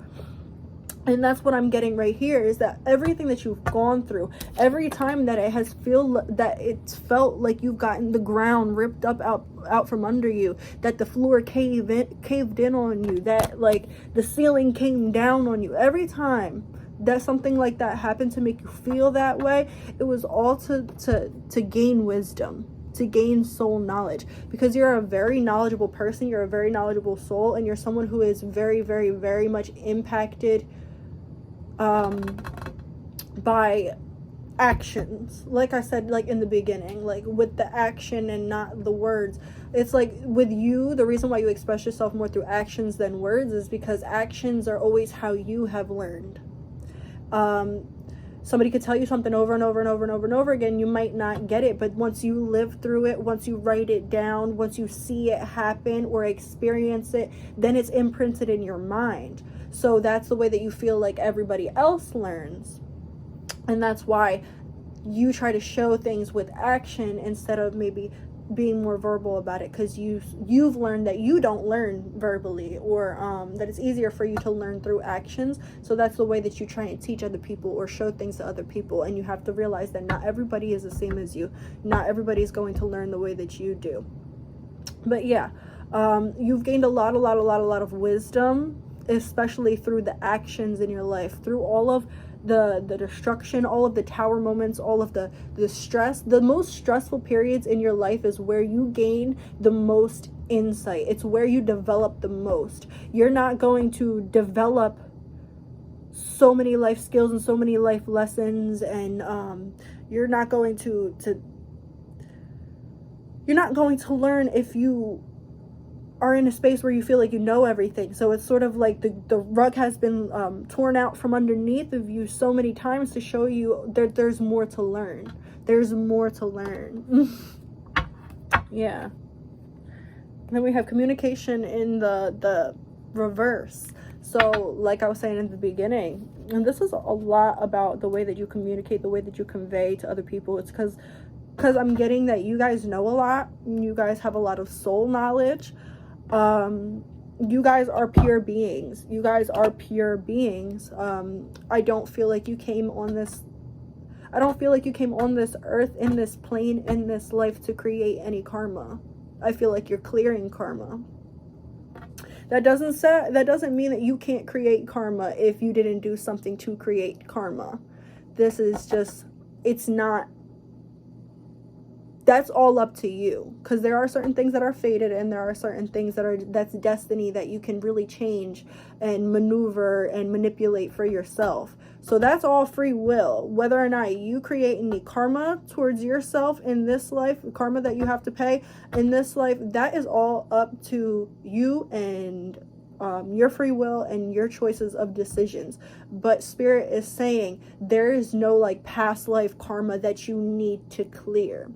And that's what I'm getting right here, is that everything that you've gone through, every time that it's felt like you've gotten the ground ripped up out from under you, that the floor caved in on you, that like the ceiling came down on you, every time that something like that happened to make you feel that way, it was all to gain wisdom, to gain soul knowledge, because you're a very knowledgeable person, you're a very knowledgeable soul, and you're someone who is very, very, very much impacted by actions. Like I said, like in the beginning, like with the action and not the words. It's like with you, the reason why you express yourself more through actions than words is because actions are always how you have learned. Somebody could tell you something over and over and over and over and over again, you might not get it, but once you live through it, once you write it down, once you see it happen or experience it, then it's imprinted in your mind. So that's the way that you feel like everybody else learns. And that's why you try to show things with action instead of maybe being more verbal about it, because you've learned that you don't learn verbally, or that it's easier for you to learn through actions. So that's the way that you try and teach other people or show things to other people. And you have to realize that not everybody is the same as you. Not everybody is going to learn the way that you do. But yeah, you've gained a lot of wisdom, especially through the actions in your life, through all of the destruction, all of the tower moments, all of the stress. The most stressful periods in your life is where you gain the most insight. It's where you develop the most. You're not going to develop so many life skills and so many life lessons, and you're not going to learn if you are in a space where you feel like you know everything. So it's sort of like the rug has been torn out from underneath of you so many times to show you that there's more to learn. There's more to learn. Yeah. And then we have communication in the reverse. So like I was saying in the beginning, and this is a lot about the way that you communicate, the way that you convey to other people. It's because I'm getting that you guys know a lot. You guys have a lot of soul knowledge. You guys are pure beings. You guys are pure beings. I don't feel like you came on this earth, in this plane, in this life to create any karma. I feel like you're clearing karma. That doesn't mean that you can't create karma if you didn't do something to create karma. This is just, it's not, that's all up to you, because there are certain things that are fated, and there are certain things that's destiny that you can really change and maneuver and manipulate for yourself. So that's all free will. Whether or not you create any karma towards yourself in this life, karma that you have to pay in this life, that is all up to you and your free will and your choices of decisions. But Spirit is saying there is no like past life karma that you need to clear.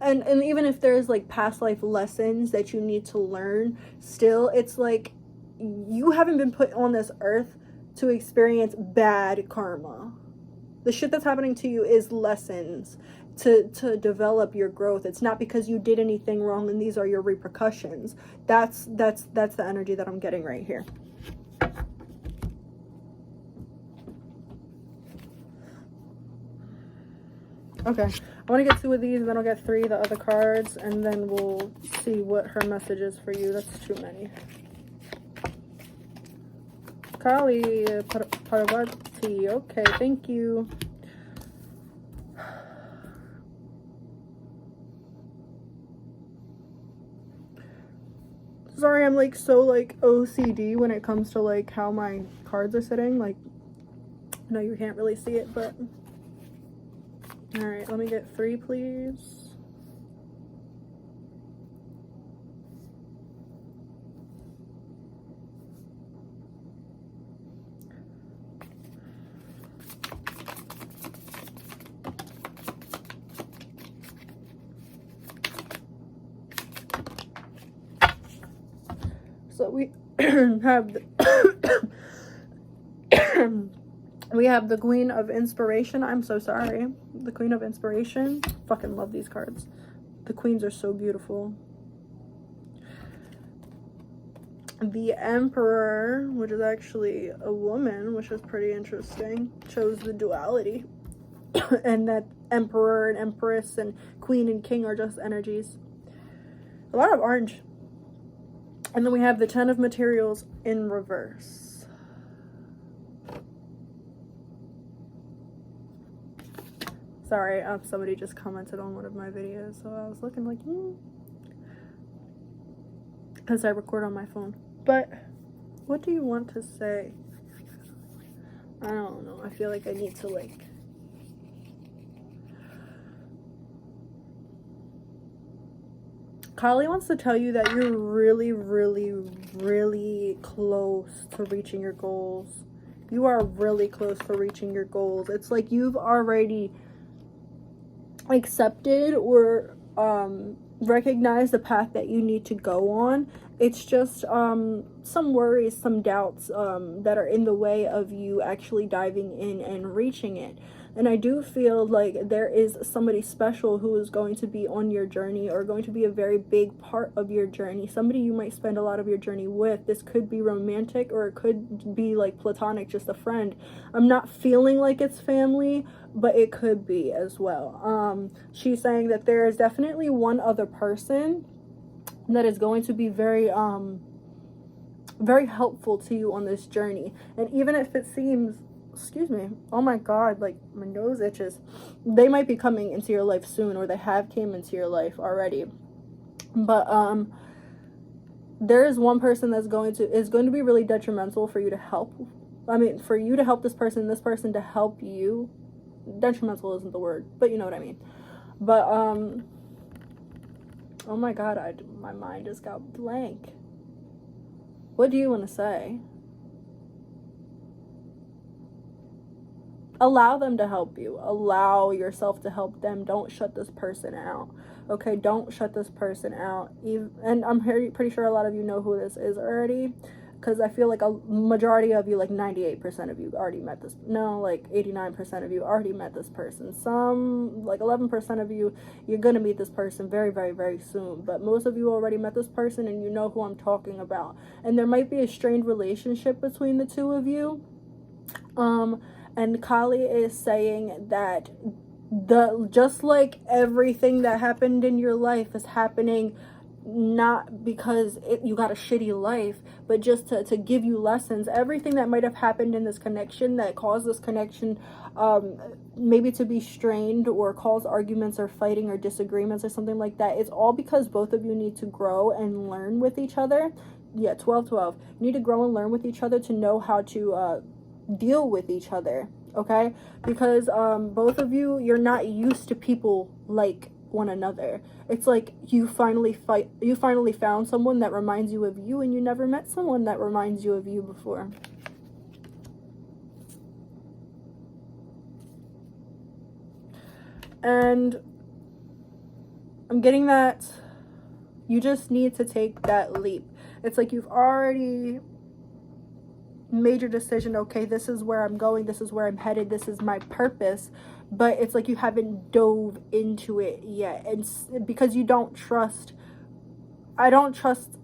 And even if there's like past life lessons that you need to learn, still it's like you haven't been put on this earth to experience bad karma. The shit that's happening to you is lessons to develop your growth. It's not because you did anything wrong and these are your repercussions. That's the energy that I'm getting right here. Okay, I want to get 2 of these, and then I'll get 3 the other cards, and then we'll see what her message is for you. That's too many. Kali Parvati. Okay, thank you. sorry, I'm like so like OCD when it comes to like how my cards are sitting. Like, no, you can't really see it, but all right, let me get 3, please. So we have the we have the Queen of Inspiration. I'm so sorry. The Queen of Inspiration. Fucking love these cards. The queens are so beautiful. The Emperor, which is actually a woman, which is pretty interesting. Shows the duality. And that Emperor and Empress and Queen and King are just energies. A lot of orange. And then we have the 10 of Materials in reverse. Sorry, somebody just commented on one of my videos, so I was looking like, because I record on my phone. But what do you want to say? I don't know. I feel like I need to like... Kali wants to tell you that you're really, really, really close to reaching your goals. You are really close to reaching your goals. It's like you've already accepted or recognized the path that you need to go on. It's just some worries, some doubts that are in the way of you actually diving in and reaching it. And I do feel like there is somebody special who is going to be on your journey or going to be a very big part of your journey. Somebody you might spend a lot of your journey with. This could be romantic or it could be like platonic, just a friend. I'm not feeling like it's family, but it could be as well. She's saying that there is definitely one other person that is going to be very very helpful to you on this journey. And even if it seems, excuse me, oh my god, like my nose itches, they might be coming into your life soon, or they have came into your life already. But there is one person that's going to be really detrimental for you to help. I mean, for you to help this person to help you. Detrimental isn't the word, but you know what I mean. But oh my god, my mind just got blank. What do you want to say? Allow them to help you. Allow yourself to help them. Don't shut this person out. Okay, don't shut this person out. And I'm pretty sure a lot of you know who this is already, because I feel like a majority of you, like 98% of you already met this. No, like 89% of you already met this person. Some, like 11% of you, you're going to meet this person very, very, very soon. But most of you already met this person and you know who I'm talking about. And there might be a strained relationship between the two of you. And Kali is saying that just like everything that happened in your life is happening not because you got a shitty life, but just to give you lessons. Everything that might have happened in this connection that caused this connection maybe to be strained or cause arguments or fighting or disagreements or something like that, it's all because both of you need to grow and learn with each other. Yeah, 12-12. You need to grow and learn with each other to know how to deal with each other, okay? Because both of you, you're not used to people like one another. It's like you finally found someone that reminds you of you, and you never met someone that reminds you of you before. And I'm getting that you just need to take that leap. It's like you've already made your decision. Okay, this is where I'm going, this is where I'm headed, this is my purpose, but it's like you haven't dove into it yet. And because you don't trust, I don't trust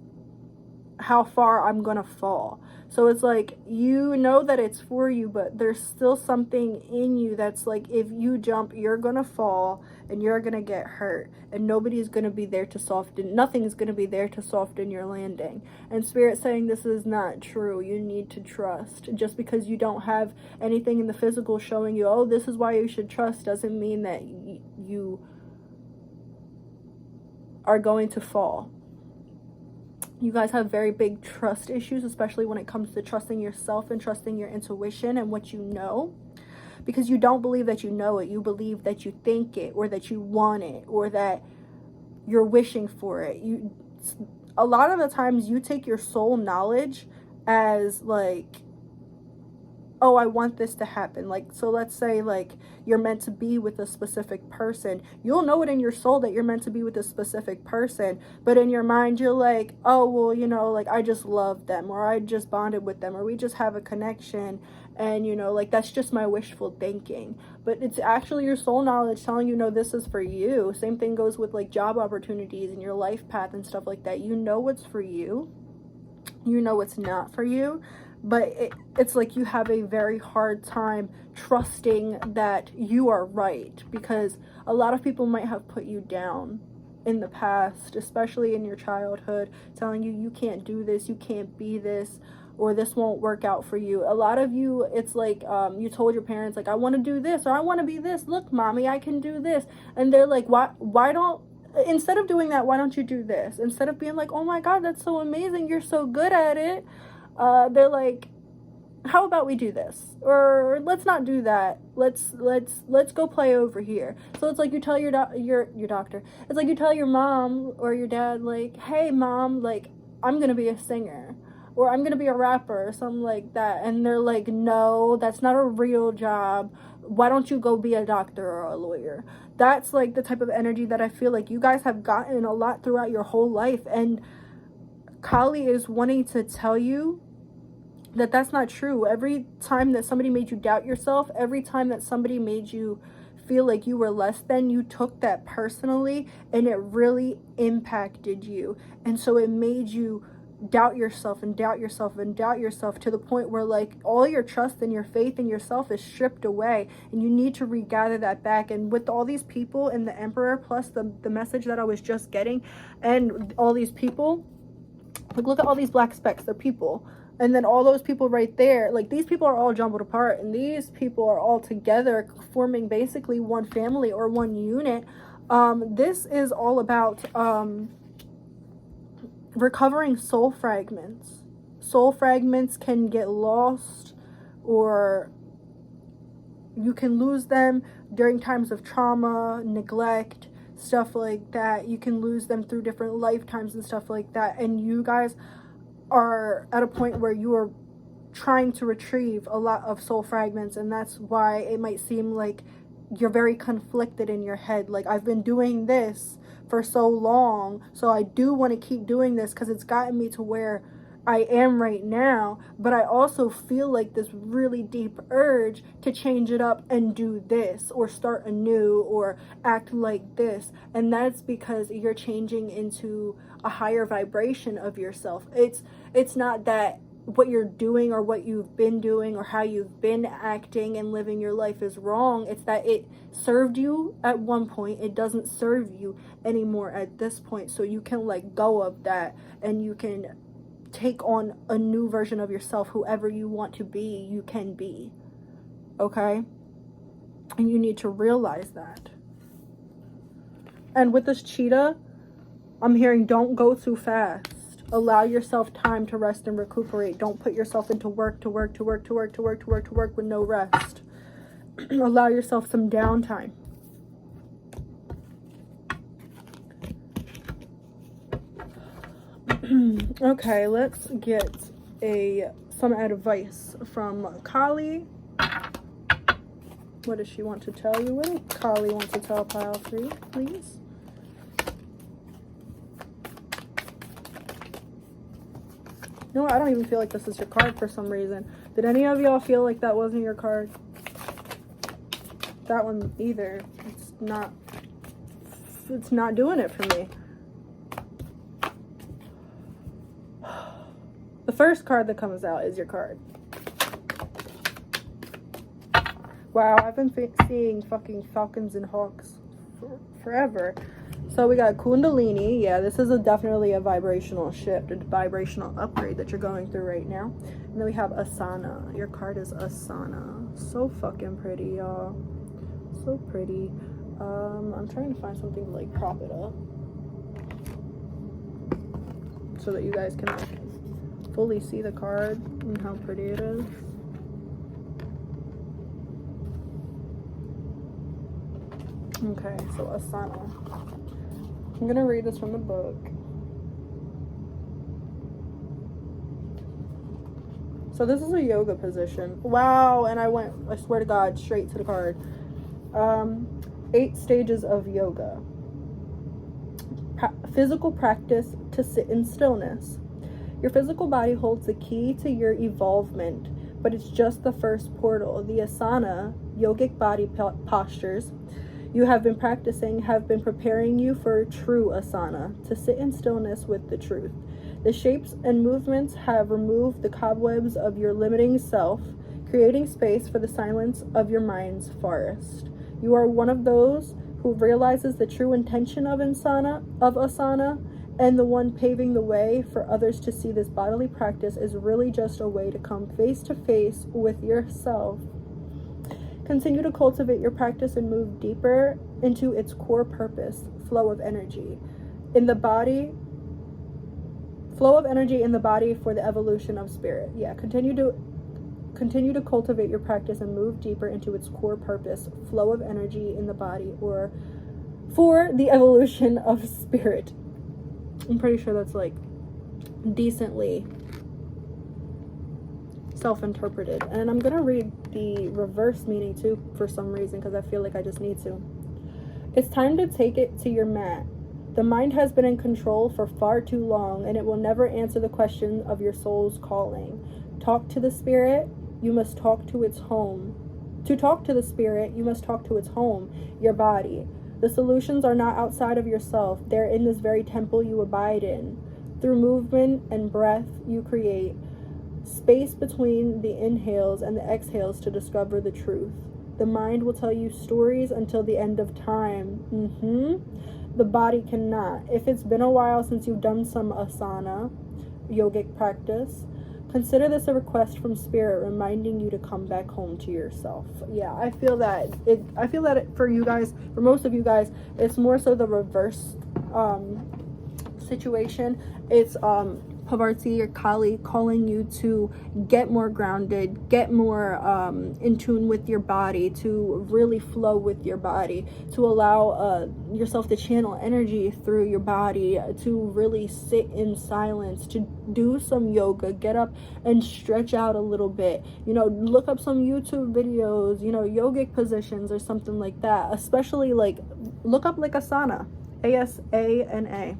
how far I'm gonna fall. So it's like, you know that it's for you, but there's still something in you that's like, if you jump, you're gonna fall and you're gonna get hurt, and nobody's gonna be there to soften, nothing's gonna be there to soften your landing. And Spirit's saying this is not true. You need to trust. Just because you don't have anything in the physical showing you, oh, this is why you should trust, doesn't mean that you are going to fall. You guys have very big trust issues, especially when it comes to trusting yourself and trusting your intuition and what you know. Because you don't believe that you know it. You believe that you think it, or that you want it, or that you're wishing for it. A lot of the times you take your soul knowledge as like, oh, I want this to happen. Like, so let's say like you're meant to be with a specific person. You'll know it in your soul that you're meant to be with a specific person, but in your mind you're like, oh, well, you know, like I just love them, or I just bonded with them, or we just have a connection, and you know, like that's just my wishful thinking. But it's actually your soul knowledge telling you, no, this is for you. Same thing goes with like job opportunities and your life path and stuff like that. You know what's for you, you know what's not for you, but it's like you have a very hard time trusting that you are right, because a lot of people might have put you down in the past, especially in your childhood, telling you can't do this, you can't be this, or this won't work out for you. A lot of you, it's like you told your parents like, I want to do this, or I want to be this, look mommy, I can do this, and they're like, why don't, instead of doing that, why don't you do this? Instead of being like, oh my god, that's so amazing, you're so good at it, they're like, how about we do this, or let's not do that, let's go play over here. So it's like you tell your doctor, it's like you tell your mom or your dad like, hey mom, like I'm gonna be a singer, or I'm gonna be a rapper, or something like that, and they're like, no, that's not a real job, why don't you go be a doctor or a lawyer? That's like the type of energy that I feel like you guys have gotten a lot throughout your whole life, and Kali is wanting to tell you that that's not true. Every time that somebody made you doubt yourself, every time that somebody made you feel like you were less than, you took that personally, and it really impacted you. And so it made you doubt yourself and doubt yourself and doubt yourself, to the point where like all your trust and your faith in yourself is stripped away, and you need to regather that back. And with all these people and the Emperor, plus the message that I was just getting, and all these people, like look at all these black specks, they're people. And then all those people right there, like these people are all jumbled apart, and these people are all together forming basically one family or one unit. This is all about recovering soul fragments. Soul fragments can get lost, or you can lose them during times of trauma, neglect, stuff like that. You can lose them through different lifetimes and stuff like that. And you guys are at a point where you are trying to retrieve a lot of soul fragments, and that's why it might seem like you're very conflicted in your head. Like, I've been doing this for so long, so I do want to keep doing this because it's gotten me to where I am right now, but I also feel like this really deep urge to change it up and do this, or start anew, or act like this. And that's because you're changing into a higher vibration of yourself. It's not that what you're doing or what you've been doing or how you've been acting and living your life is wrong. It's that it served you at one point, it doesn't serve you anymore at this point. So you can let go of that, and you can take on a new version of yourself. Whoever you want to be, you can be. Okay? And you need to realize that. And with this cheetah, I'm hearing don't go too fast. Allow yourself time to rest and recuperate. Don't put yourself into work with no rest. Allow yourself some downtime. Okay, let's get some advice from Kali. What does she want to tell you? What does Kali want to tell pile 3, please? No, I don't even feel like this is your card for some reason. Did any of y'all feel like that wasn't your card? That one either. It's not doing it for me. The first card that comes out is your card. Wow, I've been seeing fucking falcons and hawks forever. So we got Kundalini. Yeah, this is definitely a vibrational shift, a vibrational upgrade that you're going through right now. And then we have Asana. Your card is Asana. So fucking pretty, y'all. So pretty. I'm trying to find something to like prop it up. so that you guys can like fully see the card and how pretty it is. Okay, so Asana. I'm gonna read this from the book. So this is a yoga position. Wow, and I went, I swear to God, straight to the card. 8 stages of yoga. Physical practice to sit in stillness. Your physical body holds the key to your evolvement, but it's just the first portal. The asana, yogic body postures you have been practicing have been preparing you for true asana, to sit in stillness with the truth. The shapes and movements have removed the cobwebs of your limiting self, creating space for the silence of your mind's forest. You are one of those who realizes the true intention of asana, and the one paving the way for others to see this bodily practice is really just a way to come face to face with yourself. Continue to cultivate your practice and move deeper into its core purpose, flow of energy in the body for the evolution of spirit. Yeah, continue to cultivate your practice and move deeper into its core purpose, flow of energy in the body, or for the evolution of spirit. I'm pretty sure that's like decently self-interpreted. And I'm gonna read the reverse meaning too for some reason, because I feel like I just need to. It's time to take it to your mat. The mind has been in control for far too long, and it will never answer the question of your soul's calling. Talk to the spirit, you must talk to its home. To talk to the spirit, you must talk to its home, your body. The solutions are not outside of yourself. They're in this very temple you abide in. Through movement and breath, you create space between the inhales and the exhales to discover the truth. The mind will tell you stories until the end of time. The body cannot. If it's been a while since you've done some asana, yogic practice, consider this a request from spirit reminding you to come back home to yourself. Yeah, I feel that for you guys, for most of you guys, it's more so the reverse situation. It's Pavarti or Kali calling you to get more grounded, get more in tune with your body, to really flow with your body, to allow yourself to channel energy through your body, to really sit in silence, to do some yoga, get up and stretch out a little bit, you know, look up some YouTube videos, you know, yogic positions or something like that. Especially like look up like asana, ASANA.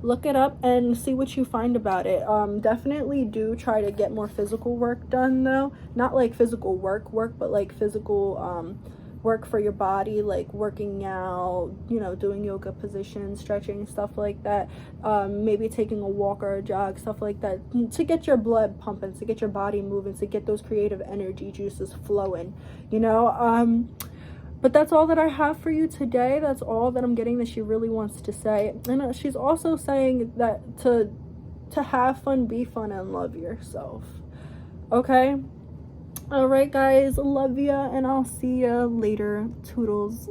Look it up and see what you find about it. Definitely do try to get more physical work done though. Not like physical work, but like physical work for your body, like working out, you know, doing yoga positions, stretching, stuff like that. Maybe taking a walk or a jog, stuff like that, to get your blood pumping, to get your body moving, to get those creative energy juices flowing, you know. But that's all that I have for you today. That's all that I'm getting that she really wants to say. And she's also saying that to have fun, be fun, and love yourself. Okay? All right, guys. Love ya, and I'll see ya later. Toodles.